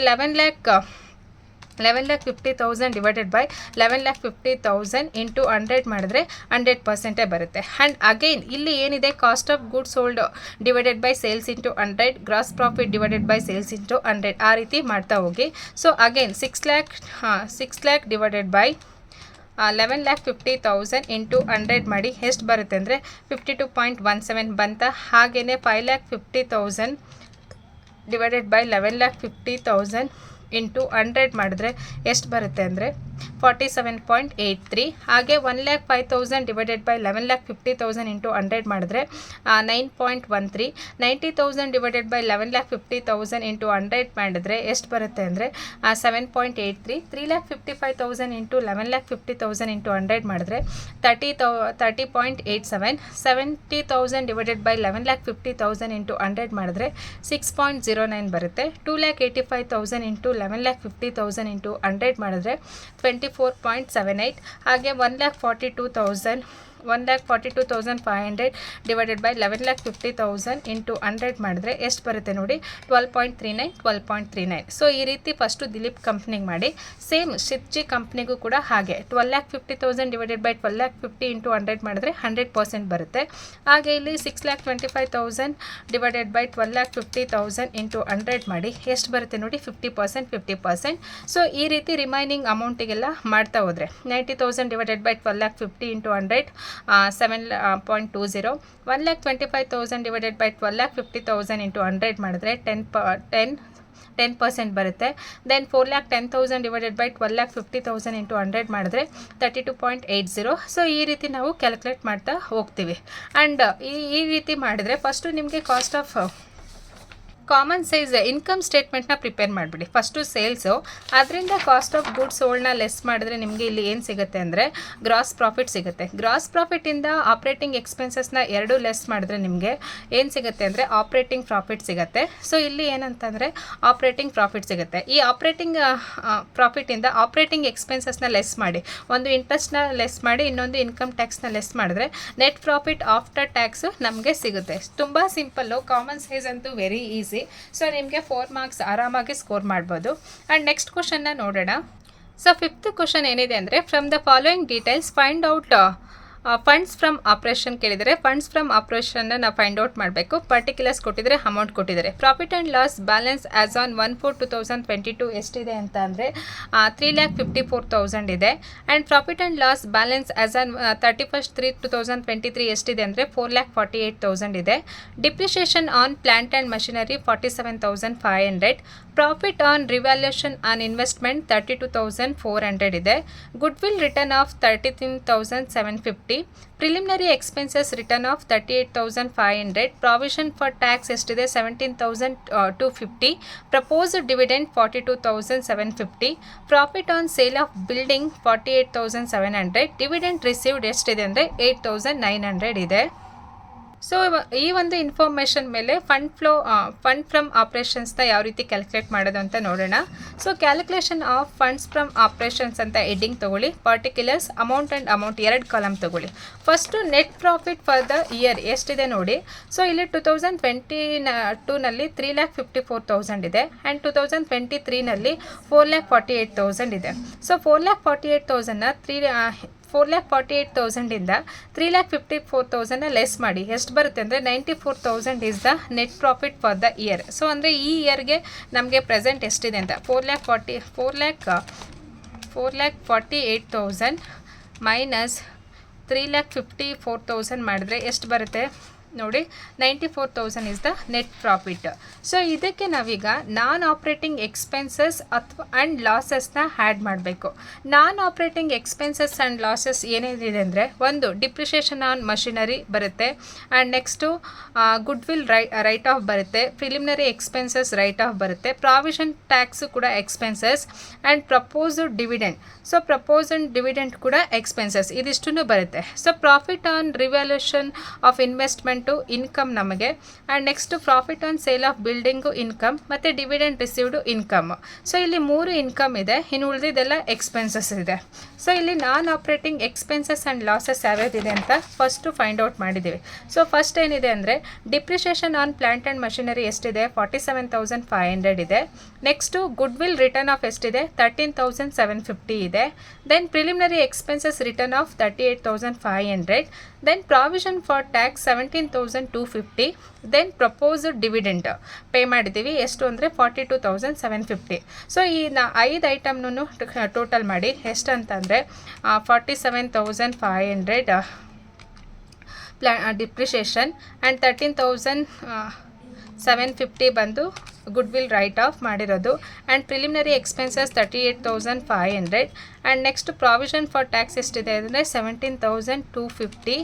11,50,000 ಡಿವೈಡೆಡ್ ಬೈ 11,50,000 ಇಂಟು 100 ಮಾಡಿದ್ರೆ 100% ಬರುತ್ತೆ. ಆ್ಯಂಡ್ ಅಗೈನ್ ಇಲ್ಲಿ ಏನಿದೆ cost of goods sold divided by sales into 100, gross profit divided by sales into 100 ಆ ರೀತಿ ಮಾಡ್ತಾ ಹೋಗಿ. So again 6 lakh divided by 11,50,000 into 100 ಮಾಡಿ ಎಷ್ಟು ಬರುತ್ತೆ ಅಂದರೆ 52.17 ಬಂತ. ಹಾಗೆಯೇ 5,50,000 ಡಿವೈಡೆಡ್ ಬೈ 11,50,000 ಇಂಟು 100 ಮಾಡಿದ್ರೆ ಎಷ್ಟು ಬರುತ್ತೆ ಅಂದರೆ 47.83. ಹಾಗೆ 1,05,000 ಡಿವೈಡೆಡ್ ಬೈ 11,50,000 ಇಂಟು 100 ಮಾಡಿದ್ರೆ 9.13. 90,000 ಡಿವೈಡೆಡ್ ಬೈ 11,50,000 ಇಂಟು 100 ಮಾಡಿದ್ರೆ ಎಷ್ಟು ಬರುತ್ತೆ ಅಂದರೆ 7.83. 3,55,000 ಇಂಟು 11,50,000 ಇಂಟು 100 ಮಾಡಿದ್ರೆ 30.87. 70,000 ಡಿವೈಡೆಡ್ ಬೈ 11,50,000 ಇಂಟು 100 ಮಾಡಿದ್ರೆ 6.09 ಬರುತ್ತೆ. 2,85,000 ಇಂಟು 11,50,000 ಇಂಟು 100 ಮಾಡಿದ್ರೆ 24.78. ಹಾಗೆ 1,42,500 ಡಿವೈಡೆಡ್ ಬೈ 11,50,000 ಇಂಟು 100 ಮಾಡಿದ್ರೆ ಎಷ್ಟು ಬರುತ್ತೆ ನೋಡಿ 12.39. ಸೊ ಈ ರೀತಿ ಫಸ್ಟು ದಿಲೀಪ್ ಕಂಪ್ನಿಗೆ ಮಾಡಿ. ಸೇಮ್ ಶಿಪ್ಜಿ ಕಂಪ್ನಿಗೂ ಕೂಡ ಹಾಗೆ 12,50,000 ಡಿವೈಡೆಡ್ ಬೈ 12,50 ಇಂಟು 100 ಮಾಡಿದ್ರೆ 100% ಬರುತ್ತೆ. ಹಾಗೆ ಇಲ್ಲಿ 6,25,000 ಡಿವೈಡೆಡ್ ಬೈ 12,50,000 ಇಂಟು 100 ಮಾಡಿ ಎಷ್ಟು ಬರುತ್ತೆ ನೋಡಿ 50%. ಸೊ ಈ ರೀತಿ ರಿಮೈನಿಂಗ್ ಅಮೌಂಟಿಗೆಲ್ಲ ಮಾಡ್ತಾ ಹೋದರೆ 90,000 divided by 12,50 into 100 7.20. 1,25,000 divided by 12,50,000 into 100 ಮಾಡಿದ್ರೆ 10% ಬರುತ್ತೆ. ದೆನ್ 4,10,000 ಡಿವೈಡೆಡ್ ಬೈ 12,50,000 ಇಂಟು 100 ಮಾಡಿದ್ರೆ 32.80. ಸೊ ಈ ರೀತಿ ನಾವು ಕ್ಯಾಲ್ಕುಲೇಟ್ ಮಾಡ್ತಾ ಹೋಗ್ತೀವಿ. ಆ್ಯಂಡ್ ಈ ರೀತಿ ಮಾಡಿದರೆ ಫಸ್ಟು ನಿಮಗೆ cost of common size income ಸ್ಟೇಟ್ಮೆಂಟ್ನ ಪ್ರಿಪೇರ್ ಮಾಡಿಬಿಡಿ. ಫಸ್ಟು ಸೇಲ್ಸು, ಅದರಿಂದ ಕಾಸ್ಟ್ ಆಫ್ ಗುಡ್ಸ್ ಸೋಲ್ಡ್ನ ಲೆಸ್ ಮಾಡಿದ್ರೆ ನಿಮಗೆ ಇಲ್ಲಿ ಏನು ಸಿಗುತ್ತೆ ಅಂದರೆ ಗ್ರಾಸ್ ಪ್ರಾಫಿಟ್ ಸಿಗುತ್ತೆ. ಗ್ರಾಸ್ ಪ್ರಾಫಿಟಿಂದ ಆಪ್ರೇಟಿಂಗ್ ಎಕ್ಸ್ಪೆನ್ಸಸ್ನ ಎರಡು ಲೆಸ್ ಮಾಡಿದ್ರೆ ನಿಮಗೆ ಏನು ಸಿಗುತ್ತೆ ಅಂದರೆ ಆಪ್ರೇಟಿಂಗ್ ಪ್ರಾಫಿಟ್ ಸಿಗುತ್ತೆ. ಸೊ ಇಲ್ಲಿ ಏನಂತಂದರೆ ಆಪ್ರೇಟಿಂಗ್ ಪ್ರಾಫಿಟ್ ಸಿಗುತ್ತೆ. ಈ ಆಪ್ರೇಟಿಂಗ್ ಪ್ರಾಫಿಟಿಂದ ಆಪ್ರೇಟಿಂಗ್ ಎಕ್ಸ್ಪೆನ್ಸಸ್ನ ಲೆಸ್ ಮಾಡಿ, ಒಂದು ಇಂಟ್ರೆಸ್ಟ್ನ ಲೆಸ್ ಮಾಡಿ, ಇನ್ನೊಂದು ಇನ್ಕಮ್ ಟ್ಯಾಕ್ಸ್ನ ಲೆಸ್ ಮಾಡಿದ್ರೆ ನೆಟ್ ಪ್ರಾಫಿಟ್ ಆಫ್ಟರ್ ಟ್ಯಾಕ್ಸು ನಮಗೆ ಸಿಗುತ್ತೆ. ತುಂಬ ಸಿಂಪಲ್ಲು, ಕಾಮನ್ ಸೈಜ್ ಅಂತೂ ವೆರಿ ಈಸಿ. ಸೊ ನಿಮಗೆ 4 ಮಾರ್ಕ್ಸ್ ಆರಾಮಾಗಿ ಸ್ಕೋರ್ ಮಾಡ್ಬೋದು. ಆ್ಯಂಡ್ ನೆಕ್ಸ್ಟ್ ಕ್ವಶನ್ನ ನೋಡೋಣ. ಸೊ 5th ಕ್ವಶನ್ ಏನಿದೆ ಅಂದರೆ from the following details find out funds from operation ಕೇಳಿದರೆ ಫಂಡ್ಸ್ ಫ್ರಮ್ ಆಪ್ರೇಷನ್ನ ನಾವು ಫೈಂಡ್ ಔಟ್ ಮಾಡಬೇಕು. ಪರ್ಟಿಕ್ಯುಲರ್ಸ್ ಕೊಟ್ಟಿದ್ದಾರೆ, ಅಮೌಂಟ್ ಕೊಟ್ಟಿದ್ದಾರೆ. Profit and loss balance as on 1/4/2022 ಎಷ್ಟಿದೆ ಅಂತ ಅಂದರೆ 3,54,000 ಇದೆ. And profit and loss balance as on 31/3/2023 ಎಷ್ಟಿದೆ ಅಂದರೆ 4,48,000 ಇದೆ. Depreciation on plant and machinery 47,500. Profit on revaluation on investment 32,400 ಇದೆ. Good will return of 13,750. Preliminary expenses written off 38,500. Provision for tax ಎಷ್ಟಿದೆ 17,250. Proposed dividend 42,750. Profit on sale of building 48,700. Dividend received ಎಷ್ಟಿದೆ ಅಂದರೆ 8,900 ಇದೆ. So ಈ ಒಂದು information ಮೇಲೆ fund from ಆಪ್ರೇಷನ್ಸ್ನ ಯಾವ ರೀತಿ ಕ್ಯಾಲ್ಕುಲೇಟ್ ಮಾಡೋದು ಅಂತ ನೋಡೋಣ. So calculation of funds from operations ಅಂತ ಹೆಡ್ಡಿಂಗ್ ತೊಗೊಳ್ಳಿ. Particulars, amount and amount 2 column ತೊಗೊಳ್ಳಿ. First net profit for the year ಎಷ್ಟಿದೆ ನೋಡಿ. ಸೊ ಇಲ್ಲಿ 2022ನಲ್ಲಿ 3,54,000 ಇದೆ. ಆ್ಯಂಡ್ 2023ನಲ್ಲಿ 4,48,000 ಇದೆ. ಸೊ 4,48,000ನ 4,48,000ಇಂದ 3,54,000 ಲೆಸ್ ಮಾಡಿ ಎಷ್ಟು ಬರುತ್ತೆ ಅಂದರೆ 94,000 is the net profit for the year. So ಅಂದರೆ ಈ ಇಯರ್ಗೆ ನಮಗೆ ಪ್ರೆಸೆಂಟ್ ಎಷ್ಟಿದೆ ಅಂತ 4,48,000 ಮೈನಸ್ 3,54,000 ಮಾಡಿದ್ರೆ ಎಷ್ಟು ಬರುತ್ತೆ ನೋಡಿ, 94,000 is the net profit. So ಇದಕ್ಕೆ ನಾವೀಗ ನಾನ್ ಆಪ್ರೇಟಿಂಗ್ ಎಕ್ಸ್ಪೆನ್ಸಸ್ ಅಥವಾ ಆ್ಯಂಡ್ ಲಾಸಸ್ನ ಆ್ಯಡ್ ಮಾಡಬೇಕು. Non operating expenses and losses ಏನೇನಿದೆ ಅಂದರೆ, ಒಂದು ಡಿಪ್ರಿಷಿಯೇಷನ್ ಆನ್ ಮಷಿನರಿ ಬರುತ್ತೆ, and next goodwill write off ಬರುತ್ತೆ, ಪ್ರಿಲಿಮಿನರಿ ಎಕ್ಸ್ಪೆನ್ಸಸ್ ರೈಟ್ ಆಫ್ ಬರುತ್ತೆ, ಪ್ರಾವಿಷನ್ ಟ್ಯಾಕ್ಸು ಕೂಡ expenses, and proposed dividend. So proposed dividend ಕೂಡ ಎಕ್ಸ್ಪೆನ್ಸಸ್, ಇದಿಷ್ಟೂ ಬರುತ್ತೆ. So profit on revaluation of investment income ನಮಗೆ, and next profit on sale of building income, ಮತ್ತು dividend received income. So ಇಲ್ಲಿ 3 income ಇದೆ, ಇನ್ನು ಉಳಿದಿದ್ದೆಲ್ಲ ಎಕ್ಸ್ಪೆನ್ಸಸ್ ಇದೆ. ಸೊ ಇಲ್ಲಿ non operating expenses and losses ಯಾವ್ಯಾವ್ದಿದೆ ಅಂತ ಫಸ್ಟು ಫೈಂಡ್ ಔಟ್ ಮಾಡಿದ್ದೀವಿ. ಸೊ ಫಸ್ಟ್ ಏನಿದೆ ಅಂದರೆ, depreciation on plant and machinery ಎಷ್ಟಿದೆ 47,500 ಇದೆ. Next goodwill return off ಎಷ್ಟಿದೆ 13,750 ಇದೆ. Then preliminary expenses written off 38,500. Then provision for tax 17,250. Then proposed dividend pay ಮಾಡಿದ್ದೀವಿ, ಎಷ್ಟು ಅಂದರೆ 42,750. ಸೊ ಈ 5 ಐಟಮ್ನೂ ಟೋಟಲ್ ಮಾಡಿ ಎಷ್ಟು ಅಂತಂದರೆ 47,500 ಡಿಪ್ರಿಷಿಯೇಷನ್, ಆ್ಯಂಡ್ 13,750 ಬಂದು ಗುಡ್ ವಿಲ್ ರೈಟ್ ಆಫ್ ಮಾಡಿರೋದು, and preliminary expenses 38,500, and next provision for tax ಎಷ್ಟಿದೆ ಅಂದರೆ 17,250.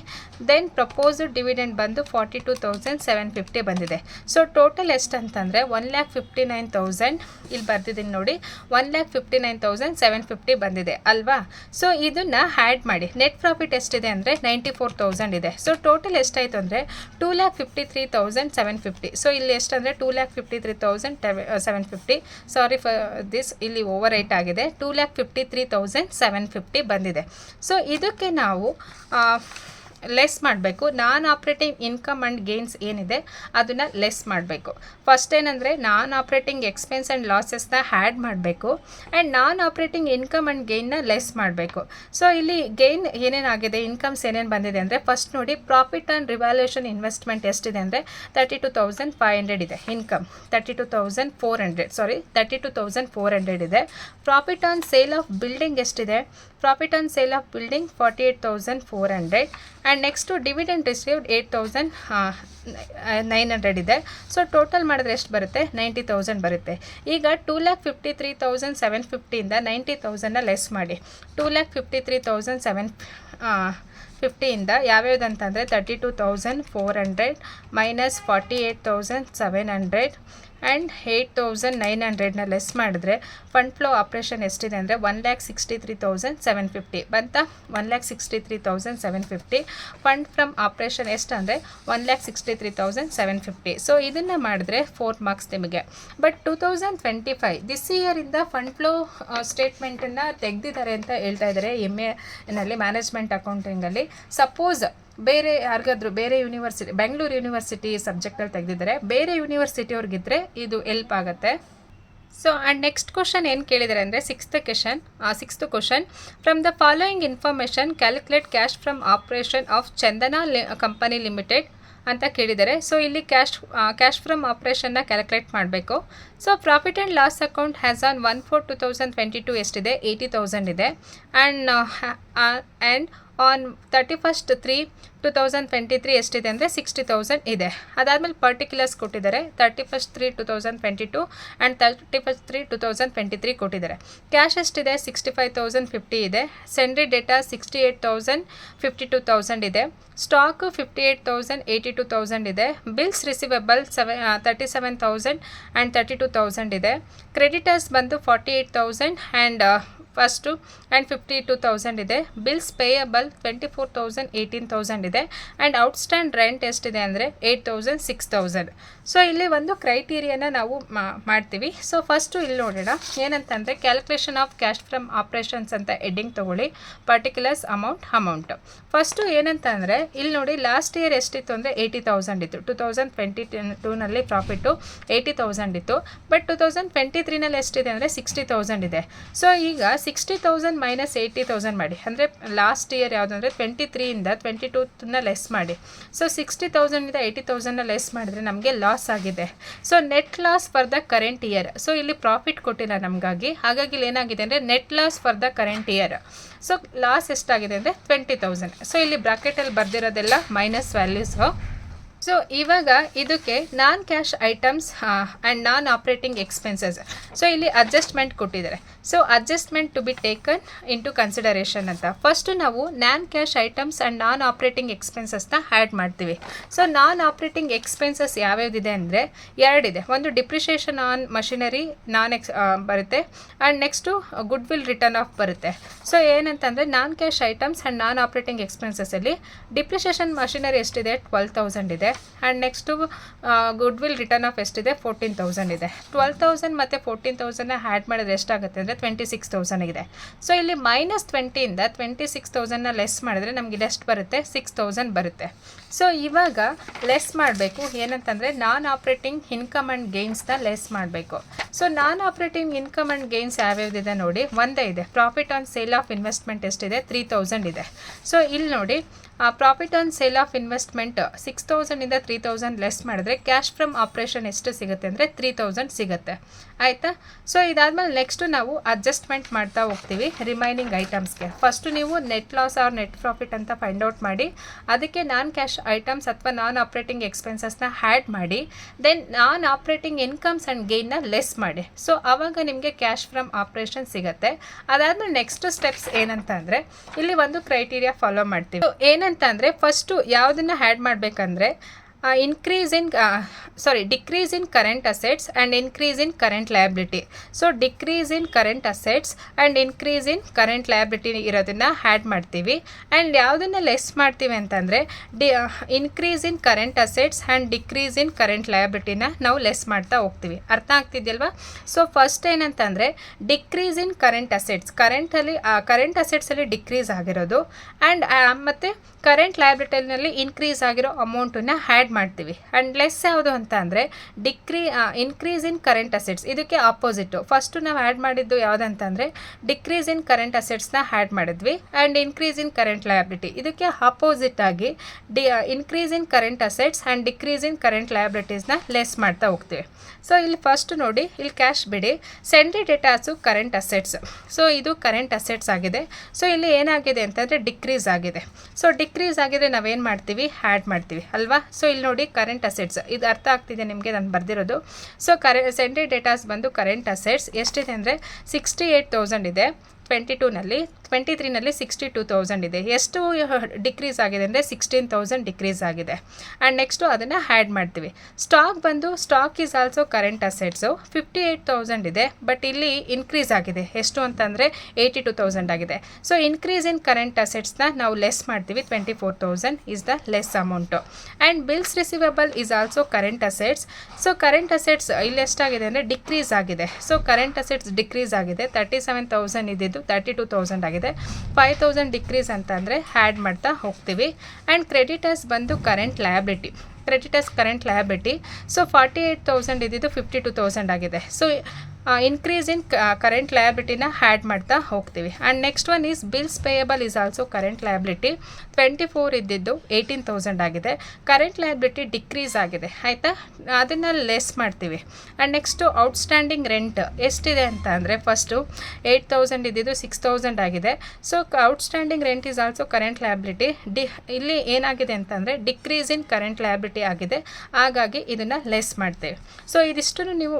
ದೆನ್ ಪ್ರಪೋಸ್ಡ್ ಡಿವಿಡೆಂಡ್ ಬಂದು 42,750 ಬಂದಿದೆ. ಸೊ ಟೋಟಲ್ ಎಷ್ಟು ಅಂತಂದರೆ 1,59,000 ಇಲ್ಲಿ ಬರ್ದಿದ್ದೀನಿ ನೋಡಿ, 1,59,750 ಬಂದಿದೆ ಅಲ್ವಾ. ಸೊ ಇದನ್ನು ಆ್ಯಡ್ ಮಾಡಿ ನೆಟ್ ಪ್ರಾಫಿಟ್ ಎಷ್ಟಿದೆ ಅಂದರೆ 94,000 ಇದೆ. ಸೊ ಟೋಟಲ್ ಎಷ್ಟಾಯಿತು ಅಂದರೆ 2,53,750. ಸೊ ಇಲ್ಲಿ ಎಷ್ಟು ಅಂದರೆ 2,53,750. ಸಾರಿ ಫಾರ್ ದಿಸ್, ಇಲ್ಲಿ ಓವರ್ ರೈಟ್ ಆಗಿದೆ, 2,53,750 ಬಂದಿದೆ. ಸೊ ಇದಕ್ಕೆ ನಾವು ಲೆಸ್ ಮಾಡಬೇಕು. Non operating income and gains ಏನಿದೆ ಅದನ್ನು ಲೆಸ್ ಮಾಡಬೇಕು. ಫಸ್ಟ್ ಏನಂದರೆ ನಾನ್ ಆಪ್ರೇಟಿಂಗ್ ಎಕ್ಸ್ಪೆನ್ಸ್ ಆ್ಯಂಡ್ ಲಾಸಸ್ನ ಆ್ಯಡ್ ಮಾಡಬೇಕು, and non operating income and ಗೇನ್ನ ಲೆಸ್ ಮಾಡಬೇಕು. ಸೊ ಇಲ್ಲಿ ಗೇನ್ ಏನೇನಾಗಿದೆ, ಇನ್ಕಮ್ಸ್ ಏನೇನು ಬಂದಿದೆ ಅಂದರೆ, ಫಸ್ಟ್ ನೋಡಿ ಪ್ರಾಫಿಟ್ ಆನ್ ರಿವ್ಯಾಲ್ಯೂಷನ್ ಇನ್ವೆಸ್ಟ್ಮೆಂಟ್ ಎಷ್ಟಿದೆ ಅಂದರೆ 32,500 ಇದೆ. ಇನ್ಕಮ್ 32,400 ಇದೆ. Profit on sale of building ಎಷ್ಟಿದೆ, profit on sale of building 48,400, and next dividend received 8,900 ಇದೆ. ಸೊ ಟೋಟಲ್ ಮಾಡಿದ್ರೆ ಎಷ್ಟು ಬರುತ್ತೆ 90,000 ಬರುತ್ತೆ. ಈಗ 2,53,750ಇಂದ 90,000ನ ಲೆಸ್ ಮಾಡಿ. 2,53,750ಇಂದ ಯಾವ್ಯಾವ್ದಂತಂದರೆ 32,400 ಮೈನಸ್ 48,700 ಆ್ಯಂಡ್ 8,900ನ ಲೆಸ್ ಮಾಡಿದ್ರೆ ಫಂಡ್ ಫ್ಲೋ ಆಪ್ರೇಷನ್ ಎಷ್ಟಿದೆ ಅಂದರೆ 1,63,750 ಬಂತಾ. 1,63,750. ಫಂಡ್ ಫ್ರಮ್ ಆಪ್ರೇಷನ್ ಎಷ್ಟು ಅಂದರೆ 1,63,750. ಸೊ ಇದನ್ನು ಮಾಡಿದ್ರೆ 4 ಮಾರ್ಕ್ಸ್ ನಿಮಗೆ. ಬಟ್ 2025 ದಿಸ್ ಇಯರಿಂದ ಫಂಡ್ ಫ್ಲೋ ಸ್ಟೇಟ್ಮೆಂಟನ್ನು ತೆಗೆದಿದ್ದಾರೆ ಅಂತ ಹೇಳ್ತಾ ಇದ್ದಾರೆ MA ಮ್ಯಾನೇಜ್ಮೆಂಟ್ ಅಕೌಂಟಿಂಗಲ್ಲಿ. ಸಪೋಸ್ ಬೇರೆ ಯಾರಿಗಾದ್ರೂ ಬೇರೆ ಯೂನಿವರ್ಸಿಟಿ, ಬೆಂಗಳೂರು ಯೂನಿವರ್ಸಿಟಿ ಸಬ್ಜೆಕ್ಟಲ್ಲಿ ತೆಗೆದಿದ್ದಾರೆ, ಬೇರೆ ಯೂನಿವರ್ಸಿಟಿಯವ್ರಿಗಿದ್ರೆ ಇದು ಹೆಲ್ಪ್ ಆಗುತ್ತೆ. ಸೊ ಆ್ಯಂಡ್ ನೆಕ್ಸ್ಟ್ ಕ್ವಶನ್ ಏನು ಕೇಳಿದ್ದಾರೆ ಅಂದರೆ sixth question, from the following information calculate cash from operation of Chandana company limited ಅಂತ ಕೇಳಿದ್ದಾರೆ. ಸೊ ಇಲ್ಲಿ ಕ್ಯಾಶ್ ಫ್ರಮ್ ಆಪ್ರೇಷನ್ನ ಕ್ಯಾಲ್ಕುಲೇಟ್ ಮಾಡಬೇಕು. So profit and loss account has on 1/4/2022 ಎಷ್ಟಿದೆ 80,000 ಇದೆ. ಆ್ಯಂಡ್ ಆನ್ 31/3/2023 ಎಷ್ಟಿದೆ ಅಂದರೆ 60,000 ಇದೆ. ಅದಾದಮೇಲೆ ಪರ್ಟಿಕ್ಯುಲರ್ಸ್ ಕೊಟ್ಟಿದ್ದಾರೆ 31/3/2022 ಆ್ಯಂಡ್ 31/3/2023 ಕೊಟ್ಟಿದ್ದಾರೆ. ಕ್ಯಾಶ್ ಎಷ್ಟಿದೆ 65,050 ಇದೆ. ಸೆಂಡ್ರಿ ಡೇಟಾ 68,052,000 ಇದೆ. ಸ್ಟಾಕು 58,082,000 ಇದೆ. ಬಿಲ್ಸ್ ರಿಸೀವಬಲ್ 37,000 ಆ್ಯಂಡ್ 32,000 ಇದೆ. ಕ್ರೆಡಿಟರ್ಸ್ ಬಂದು 48,000 ಆ್ಯಂಡ್ ಫಸ್ಟು ಆ್ಯಂಡ್ 52,000 ಇದೆ. ಬಿಲ್ಸ್ ಪೇಯಬಲ್ 24,000 18,000 ಇದೆ. ಆ್ಯಂಡ್ ಔಟ್ಸ್ಟ್ಯಾಂಡ್ ರೆಂಟ್ ಎಷ್ಟಿದೆ ಅಂದರೆ 8,000 6,000. ಸೊ ಇಲ್ಲಿ ಒಂದು ಕ್ರೈಟೀರಿಯಾನ ನಾವು ಮಾಡ್ತೀವಿ. ಸೊ ಫಸ್ಟು ಇಲ್ಲಿ ನೋಡೋಣ ಏನಂತಂದರೆ calculation of cash from operations ಅಂತ ಹೆಡ್ಡಿಂಗ್ ತೊಗೊಳ್ಳಿ. ಪರ್ಟಿಕ್ಯುಲರ್ಸ್ ಅಮೌಂಟ್ ಫಸ್ಟು ಏನಂತ ಅಂದರೆ ಇಲ್ಲಿ ನೋಡಿ ಲಾಸ್ಟ್ ಇಯರ್ ಎಷ್ಟಿತ್ತು ಅಂದರೆ 80,000 ಇತ್ತು. 2022ನಲ್ಲಿ ಪ್ರಾಫಿಟ್ಟು 80,000 ಇತ್ತು. ಬಟ್ 2023ನಲ್ಲಿ ಎಷ್ಟಿದೆ ಅಂದರೆ 60,000 ಇದೆ. ಸೊ ಈಗ 60,000 ಮೈನಸ್ 80,000 ಮಾಡಿ. ಅಂದರೆ ಲಾಸ್ಟ್ ಇಯರ್ ಯಾವುದು ಅಂದರೆ 23ಇಂದ 22ನ ಲೆಸ್ ಮಾಡಿ. ಸೊ 60,000ಇಂದ 80,000ನ ಲೆಸ್ ಮಾಡಿದ್ರೆ ನಮಗೆ ಲಾಸ್ ಆಗಿದೆ. So net loss for the current year. So ಇಲ್ಲಿ ಪ್ರಾಫಿಟ್ ಕೊಟ್ಟಿಲ್ಲ ನಮಗಾಗಿ, ಹಾಗಾಗಿ ಇಲ್ಲಿ ಏನಾಗಿದೆ ಅಂದರೆ net loss for the current year. So loss ಎಷ್ಟಾಗಿದೆ ಅಂದರೆ 20,000. ಸೊ ಇಲ್ಲಿ ಬ್ರಾಕೆಟಲ್ಲಿ ಬರ್ದಿರೋದೆಲ್ಲ ಮೈನಸ್ ವ್ಯಾಲ್ಯೂಸು. ಸೊ ಇವಾಗ ಇದಕ್ಕೆ non cash items and non operating expenses. So ಇಲ್ಲಿ ಅಡ್ಜಸ್ಟ್ಮೆಂಟ್ ಕೊಟ್ಟಿದ್ದಾರೆ. So adjustment to be taken into consideration ಅಂತ. ಫಸ್ಟು ನಾವು non cash items and non operating ಎಕ್ಸ್ಪೆನ್ಸಸ್ನ ಆ್ಯಡ್ ಮಾಡ್ತೀವಿ. ಸೊ ನಾನ್ ಆಪ್ರೇಟಿಂಗ್ ಎಕ್ಸ್ಪೆನ್ಸಸ್ ಯಾವ್ಯಾವುದಿದೆ ಅಂದರೆ ಎರಡಿದೆ. ಒಂದು ಡಿಪ್ರಿಷಿಯೇಷನ್ ಆನ್ ಮಷಿನರಿ ಬರುತ್ತೆ, and next goodwill return off ಬರುತ್ತೆ. ಸೊ ಏನಂತಂದರೆ non cash items and non operating ಎಕ್ಸ್ಪೆನ್ಸಸ್ಸಲ್ಲಿ ಡಿಪ್ರಿಷಿಯೇಷನ್ ಮಷಿನರಿ ಎಷ್ಟಿದೆ 12,000 ಇದೆ, and next goodwill return off ಎಷ್ಟಿದೆ 14,000 ಇದೆ. 12,000 ಮತ್ತು 14,000ನ ಆ್ಯಡ್ ಮಾಡಿದ್ರೆ ಎಷ್ಟಾಗುತ್ತೆ ಅಂದರೆ 26,000 ಇದೆ. ಸೊ ಇಲ್ಲಿ -20ಇಂದ 26,000ನ ಲೆಸ್ ಮಾಡಿದ್ರೆ ನಮಗೆ ಎಷ್ಟು ಬರುತ್ತೆ 6,000 ಬರುತ್ತೆ. ಸೊ ಇವಾಗ ಲೆಸ್ ಮಾಡಬೇಕು ಏನಂತಂದರೆ ನಾನ್ ಆಪ್ರೇಟಿಂಗ್ ಇನ್ಕಮ್ ಆ್ಯಂಡ್ ಗೇನ್ಸ್ನ ಲೆಸ್ ಮಾಡಬೇಕು. So non operating income and gains ಯಾವ್ಯಾವುದಿದೆ ನೋಡಿ, ಒಂದೇ ಇದೆ. Profit on sale of investment ಎಷ್ಟಿದೆ 3,000 ಇದೆ. ಸೊ ಇಲ್ಲಿ ನೋಡಿ profit on sale of investment 6,000ಇಂದ 3,000 ಲೆಸ್ ಮಾಡಿದ್ರೆ ಕ್ಯಾಶ್ ಫ್ರಮ್ ಆಪ್ರೇಷನ್ ಎಷ್ಟು ಸಿಗುತ್ತೆ ಅಂದರೆ 3,000 ಸಿಗುತ್ತೆ. ಆಯಿತಾ? ಸೊ ಇದಾದಮೇಲೆ ನೆಕ್ಸ್ಟು ನಾವು ಅಡ್ಜಸ್ಟ್ಮೆಂಟ್ ಮಾಡ್ತಾ ಹೋಗ್ತೀವಿ ರಿಮೈನಿಂಗ್ ಐಟಮ್ಸ್ಗೆ. ಫಸ್ಟು ನೀವು net loss or net profit ಅಂತ ಫೈಂಡ್ ಔಟ್ ಮಾಡಿ, ಅದಕ್ಕೆ ನಾನ್ ಕ್ಯಾಶ್ ಐಟಮ್ಸ್ ಅಥವಾ ನಾನ್ ಆಪ್ರೇಟಿಂಗ್ ಎಕ್ಸ್ಪೆನ್ಸಸ್ನ ಆ್ಯಡ್ ಮಾಡಿ, then non operating incomes and ಗೇನ್ನ ಲೆಸ್ ಮಾಡಿ. ಸೊ ಆವಾಗ ನಿಮಗೆ ಕ್ಯಾಶ್ ಫ್ರಮ್ ಆಪ್ರೇಷನ್ ಸಿಗುತ್ತೆ. ಅದಾದಮೇಲೆ ನೆಕ್ಸ್ಟ್ ಸ್ಟೆಪ್ಸ್ ಏನಂತ ಅಂದರೆ ಇಲ್ಲಿ ಒಂದು ಕ್ರೈಟೀರಿಯಾ ಫಾಲೋ ಮಾಡ್ತೀವಿ. ಏನಂತಂದರೆ ಫಸ್ಟು ಯಾವುದನ್ನು ಆ್ಯಡ್ ಮಾಡಬೇಕಂದ್ರೆ decrease in current assets and increase in current liability. So decrease in current assets and increase in current liability ಇರೋದನ್ನು ಆ್ಯಡ್ ಮಾಡ್ತೀವಿ. ಆ್ಯಂಡ್ ಯಾವುದನ್ನು ಲೆಸ್ ಮಾಡ್ತೀವಿ ಅಂತಂದರೆ increase in current assets and decrease in current ಲಯಬಿಲಿಟಿನ ನಾವು less ಮಾಡ್ತಾ ಹೋಗ್ತೀವಿ. ಅರ್ಥ ಆಗ್ತಿದೆಯಲ್ವಾ? ಸೊ ಫಸ್ಟ್ ಏನಂತಂದರೆ decrease in current assets, current ಅಸೆಟ್ಸಲ್ಲಿ ಡಿಕ್ರೀಸ್ ಆಗಿರೋದು, ಆ್ಯಂಡ್ ಮತ್ತು ಕರೆಂಟ್ ಲಯಬಿಲಿಟಿನಲ್ಲಿ ಇನ್ಕ್ರೀಸ್ ಆಗಿರೋ ಅಮೌಂಟನ್ನು ಆ್ಯಡ್ ಮಾಡ್ತೀವಿ. ಆ್ಯಂಡ್ ಲೆಸ್ ಯಾವುದು ಅಂತ ಅಂದರೆ ಇನ್ಕ್ರೀಸ್ ಇನ್ ಕರೆಂಟ್ ಅಸೆಟ್ಸ್. ಇದಕ್ಕೆ ಆಪೋಸಿಟ್ಟು ಫಸ್ಟು ನಾವು ಆ್ಯಡ್ ಮಾಡಿದ್ದು ಯಾವುದಂತಂದರೆ ಡಿಕ್ರೀಸ್ ಇನ್ ಕರೆಂಟ್ ಅಸೆಟ್ಸ್ನ ಆ್ಯಡ್ ಮಾಡಿದ್ವಿ, and increase in current liability. ಇದಕ್ಕೆ ಆಪೋಸಿಟ್ ಆಗಿ increase in current assets and decrease in current ಲಯಬಿಲಿಟೀಸ್ನ ಲೆಸ್ ಮಾಡ್ತಾ ಹೋಗ್ತೀವಿ. ಸೊ ಇಲ್ಲಿ ಫಸ್ಟ್ ನೋಡಿ, ಇಲ್ಲಿ ಕ್ಯಾಶ್ ಬಿಡಿ, sundry debtors current assets. So ಇದು ಕರೆಂಟ್ ಅಸೆಟ್ಸ್ ಆಗಿದೆ. ಸೊ ಇಲ್ಲಿ ಏನಾಗಿದೆ ಅಂತಂದರೆ ಡಿಕ್ರೀಸ್ ಆಗಿದೆ. ಸೊ ಡಿಕ್ರೀಸ್ ಆಗಿದ್ರೆ ನಾವೇನು ಮಾಡ್ತೀವಿ, ಆ್ಯಡ್ ಮಾಡ್ತೀವಿ ಅಲ್ವಾ? ಸೊ ಇಲ್ಲಿ ನೋಡಿ ಕರೆಂಟ್ ಅಸೆಟ್ಸ್, ಇದು ಅರ್ಥ ಆಗ್ತಿದೆ ನಿಮಗೆ ನಾನು ಬರ್ದಿರೋದು. ಸೊ ಸೆಂಡ್ರಿ ಡೇಟಾಸ್ ಬಂದು ಕರೆಂಟ್ ಅಸೆಟ್ಸ್ ಎಷ್ಟಿದೆ ಅಂದರೆ 68,000 ಇದೆ. 22ನಲ್ಲಿ 23ನಲ್ಲಿ 62,000 ಇದೆ. ಎಷ್ಟು ಡಿಕ್ರೀಸ್ ಆಗಿದೆ ಅಂದರೆ 16,000 ಡಿಕ್ರೀಸ್ ಆಗಿದೆ. ಆ್ಯಂಡ್ ನೆಕ್ಸ್ಟು ಅದನ್ನು ಆ್ಯಡ್ ಮಾಡ್ತೀವಿ. Stock is also current assets 58,000 ಇದೆ, ಬಟ್ ಇಲ್ಲಿ ಇನ್ಕ್ರೀಸ್ ಆಗಿದೆ. ಎಷ್ಟು ಅಂತಂದರೆ 82,000 ಆಗಿದೆ. ಸೊ ಇನ್ಕ್ರೀಸ್ ಇನ್ ಕರೆಂಟ್ ಅಸೆಟ್ಸ್ನ ನಾವು ಲೆಸ್ ಮಾಡ್ತೀವಿ. 24,000 is the less amount. And bills receivable is also current assets. So current assets ಇಲ್ಲಿ ಎಷ್ಟಾಗಿದೆ ಅಂದರೆ ಡಿಕ್ರೀಸ್ ಆಗಿದೆ. ಸೊ ಕರೆಂಟ್ ಅಸೆಟ್ಸ್ ಡಿಕ್ರೀಸ್ ಆಗಿದೆ. 37,000 ಇದ್ದಿದ್ದು 32,000 ಆಗಿದೆ. 5,000 ಡಿಕ್ರೀಸ್ ಅಂತ ಅಂದರೆ ಆ್ಯಡ್ ಮಾಡ್ತಾ ಹೋಗ್ತೀವಿ. ಆ್ಯಂಡ್ ಕ್ರೆಡಿಟರ್ಸ್ ಬಂದು current liability. Current liability. So 48,000 ಇದ್ದಿದ್ದು 52,000 ಆಗಿದೆ. ಸೊ ಇನ್ಕ್ರೀಸ್ ಇನ್ ಕರೆಂಟ್ ಲಯಬಿಲಿಟಿನ ಆ್ಯಡ್ ಮಾಡ್ತಾ ಹೋಗ್ತೀವಿ. And next one is bills payable is also current liability. 24 ಇದ್ದಿದ್ದು 18,000 ಆಗಿದೆ. ಕರೆಂಟ್ ಲಯಬಿಲಿಟಿ ಡಿಕ್ರೀಸ್ ಆಗಿದೆ. ಆಯಿತಾ? ಅದನ್ನು ಲೆಸ್ ಮಾಡ್ತೀವಿ. ಆ್ಯಂಡ್ ನೆಕ್ಸ್ಟು ಔಟ್ಸ್ಟ್ಯಾಂಡಿಂಗ್ ರೆಂಟ್ ಎಷ್ಟಿದೆ ಅಂತ ಅಂದರೆ ಫಸ್ಟು 8,000 ಇದ್ದಿದ್ದು 6,000 ಆಗಿದೆ. So outstanding rent is also current liability. ಇಲ್ಲಿ ಏನಾಗಿದೆ ಅಂತಂದರೆ ಡಿಕ್ರೀಸ್ ಇನ್ ಕರೆಂಟ್ ಲಯಬಿಲಿಟಿ ಆಗಿದೆ, ಹಾಗಾಗಿ ಇದನ್ನು ಲೆಸ್ ಮಾಡ್ತೇವೆ. ಸೊ ಇದಿಷ್ಟು ನೀವು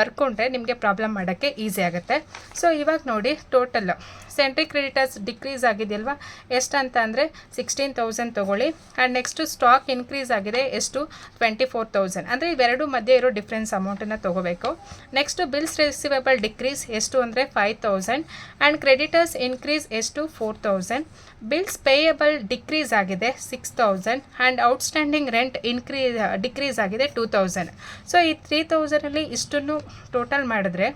ಬರ್ಕೊಂಡ್ರೆ ನಿಮಗೆ ಪ್ರಾಬ್ಲಮ್ ಮಾಡೋಕ್ಕೆ ಈಸಿ ಆಗುತ್ತೆ. ಸೊ ಇವಾಗ ನೋಡಿ ಟೋಟಲ್ ಸೆಂಟ್ರಿ ಕ್ರೆಡಿಟರ್ಸ್ ಡಿಕ್ರೀಸ್ ಆಗಿದೆಯಲ್ವಾ, ಎಷ್ಟು ಅಂತ ಅಂದರೆ 16,000 ತೊಗೊಳ್ಳಿ. ಆ್ಯಂಡ್ ನೆಕ್ಸ್ಟು ಸ್ಟಾಕ್ ಇನ್ಕ್ರೀಸ್ ಆಗಿದೆ ಎಷ್ಟು 24,000. ಅಂದರೆ ಇವೆರಡು ಮಧ್ಯೆ ಇರೋ ಡಿಫ್ರೆನ್ಸ್ ಅಮೌಂಟನ್ನು ತೊಗೋಬೇಕು. ನೆಕ್ಸ್ಟು ಬಿಲ್ಸ್ ರಿಸೀವಬಲ್ ಡಿಕ್ರೀಸ್ ಎಷ್ಟು ಅಂದರೆ 5,000. ಆ್ಯಂಡ್ ಕ್ರೆಡಿಟರ್ಸ್ ಇನ್ಕ್ರೀಸ್ ಎಷ್ಟು 4,000. ಬಿಲ್ಸ್ ಪೇಯಬಲ್ ಡಿಕ್ರೀಸ್ ಆಗಿದೆ 6,000. ಆ್ಯಂಡ್ ಔಟ್ಸ್ಟ್ಯಾಂಡಿಂಗ್ ರೆಂಟ್ ಡಿಕ್ರೀಸ್ ಆಗಿದೆ 2,000. ಸೊ ಈ 3,000ಅಲ್ಲಿ ಇಷ್ಟನ್ನು ಟೋಟಲ್ ಮಾಡಿದ್ರೆ,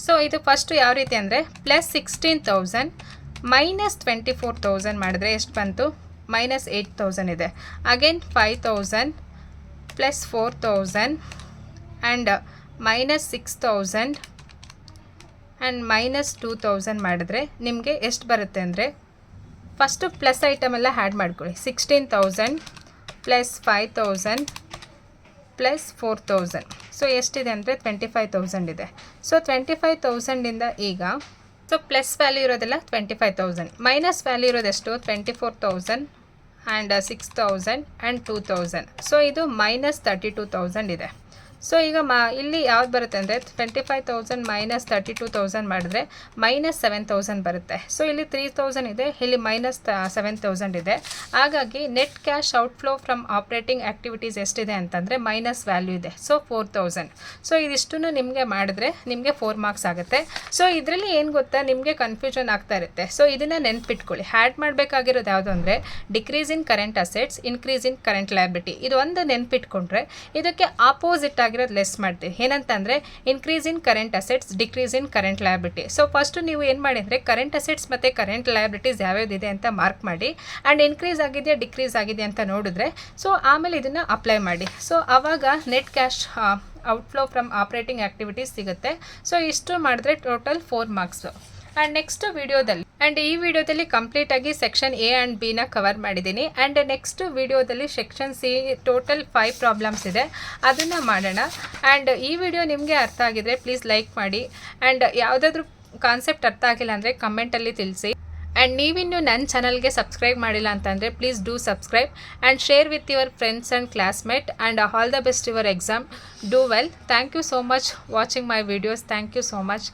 ಸೊ ಇದು ಫಸ್ಟು ಯಾವ ರೀತಿ ಅಂದರೆ +16,000 -24,000 ಮಾಡಿದ್ರೆ ಎಷ್ಟು ಬಂತು, -8,000 ಇದೆ. ಅಗೇನ್ 5,000 +4,000 ಆ್ಯಂಡ್ -6,000 ಆ್ಯಂಡ್ -2000 ಮಾಡಿದ್ರೆ ನಿಮಗೆ ಎಷ್ಟು ಬರುತ್ತೆ ಅಂದರೆ, ಫಸ್ಟು ಪ್ಲಸ್ ಐಟಮ್ ಎಲ್ಲ ಆ್ಯಡ್ ಮಾಡ್ಕೊಳ್ಳಿ. 16,000 ಪ್ಲಸ್ 5,000 ಪ್ಲಸ್ 4,000. ಸೊ ಎಷ್ಟಿದೆ ಅಂದರೆ 25,000 ಇದೆ. ಸೊ 25,000ಇಂದ ಈಗ ಪ್ಲಸ್ ವ್ಯಾಲ್ಯೂ ಇರೋದೆಲ್ಲ 25,000, ಮೈನಸ್ ವ್ಯಾಲ್ಯೂ ಇರೋದೆಷ್ಟು 24,000 ಆ್ಯಂಡ್ 6,000 ಆ್ಯಂಡ್ 2,000. ಸೊ ಇದು -32,000 ಇದೆ. ಸೊ ಈಗ ಇಲ್ಲಿ ಯಾವ್ದು ಬರುತ್ತೆ ಅಂದರೆ 25,000 ಮೈನಸ್ 32,000 ಮಾಡಿದ್ರೆ -7,000 ಬರುತ್ತೆ. ಸೊ ಇಲ್ಲಿ 3,000 ಇದೆ, ಇಲ್ಲಿ -7,000 ಇದೆ. ಹಾಗಾಗಿ net cash outflow from operating activities ಎಷ್ಟಿದೆ ಅಂತಂದರೆ ಮೈನಸ್ ವ್ಯಾಲ್ಯೂ ಇದೆ. ಸೊ 4,000. ಸೊ ಇದಿಷ್ಟು ನಿಮಗೆ ಮಾಡಿದ್ರೆ ನಿಮಗೆ 4 ಮಾರ್ಕ್ಸ್ ಆಗುತ್ತೆ. ಸೊ ಇದರಲ್ಲಿ ಏನು ಗೊತ್ತಾ, ನಿಮಗೆ ಕನ್ಫ್ಯೂಷನ್ ಆಗ್ತಾ ಇರುತ್ತೆ. ಸೊ ಇದನ್ನು ನೆನ್ಪಿಟ್ಕೊಳ್ಳಿ. ಆ್ಯಡ್ ಮಾಡಬೇಕಾಗಿರೋದು ಯಾವುದು ಅಂದರೆ decrease in current assets, increase in current liability. ಇದು ಒಂದು ನೆನ್ಪಿಟ್ಕೊಂಡ್ರೆ ಇದಕ್ಕೆ ಆಪೋಸಿಟ್ ಆಗಿರೋದು ಲೆಸ್ ಮಾಡ್ತೀವಿ. ಏನಂತಂದರೆ increase in current assets, decrease in current liability. So first ನೀವು ಏನು ಮಾಡಿ ಅಂದರೆ ಕರೆಂಟ್ ಅಸೆಟ್ಸ್ ಮತ್ತು ಕರೆಂಟ್ ಲಯಬಿಲಿಟೀಸ್ ಯಾವ್ಯಾವ್ದಿದೆ ಅಂತ ಮಾರ್ಕ್ ಮಾಡಿ, ಆ್ಯಂಡ್ ಇನ್ಕ್ರೀಸ್ ಆಗಿದೆಯಾ ಡಿಕ್ರೀಸ್ ಆಗಿದೆ ಅಂತ ನೋಡಿದ್ರೆ ಸೊ ಆಮೇಲೆ ಇದನ್ನು ಅಪ್ಲೈ ಮಾಡಿ. ಸೊ ಆವಾಗ net cash outflow from operating activities ಸಿಗುತ್ತೆ. ಸೊ ಇಷ್ಟು ಮಾಡಿದ್ರೆ ಟೋಟಲ್ 4 ಮಾರ್ಕ್ಸು. ಆ್ಯಂಡ್ ನೆಕ್ಸ್ಟ್ ವಿಡಿಯೋದಲ್ಲಿ ಈ ವಿಡಿಯೋದಲ್ಲಿ ಕಂಪ್ಲೀಟಾಗಿ ಸೆಕ್ಷನ್ ಎ ಆ್ಯಂಡ್ ಬಿನ ಕವರ್ ಮಾಡಿದ್ದೀನಿ. ಆ್ಯಂಡ್ ನೆಕ್ಸ್ಟ್ ವಿಡಿಯೋದಲ್ಲಿ ಸೆಕ್ಷನ್ ಸಿ ಟೋಟಲ್ 5 ಪ್ರಾಬ್ಲಮ್ಸ್ ಇದೆ, ಅದನ್ನು ಮಾಡೋಣ. ಆ್ಯಂಡ್ ಈ ವಿಡಿಯೋ ನಿಮಗೆ ಅರ್ಥ ಆಗಿದ್ರೆ ಪ್ಲೀಸ್ ಲೈಕ್ ಮಾಡಿ. ಆ್ಯಂಡ್ ಯಾವುದಾದ್ರೂ ಕಾನ್ಸೆಪ್ಟ್ ಅರ್ಥ ಆಗಿಲ್ಲ ಅಂದರೆ ಕಮೆಂಟಲ್ಲಿ ತಿಳಿಸಿ. ಆ್ಯಂಡ್ ನೀವಿನ್ನೂ ನನ್ನ ಚಾನಲ್ಗೆ ಸಬ್ಸ್ಕ್ರೈಬ್ ಮಾಡಿಲ್ಲ ಅಂತಂದರೆ please do subscribe and share with your friends and classmate. And all the best your exam. Do well. Thank you so much watching my videos. Thank you so much.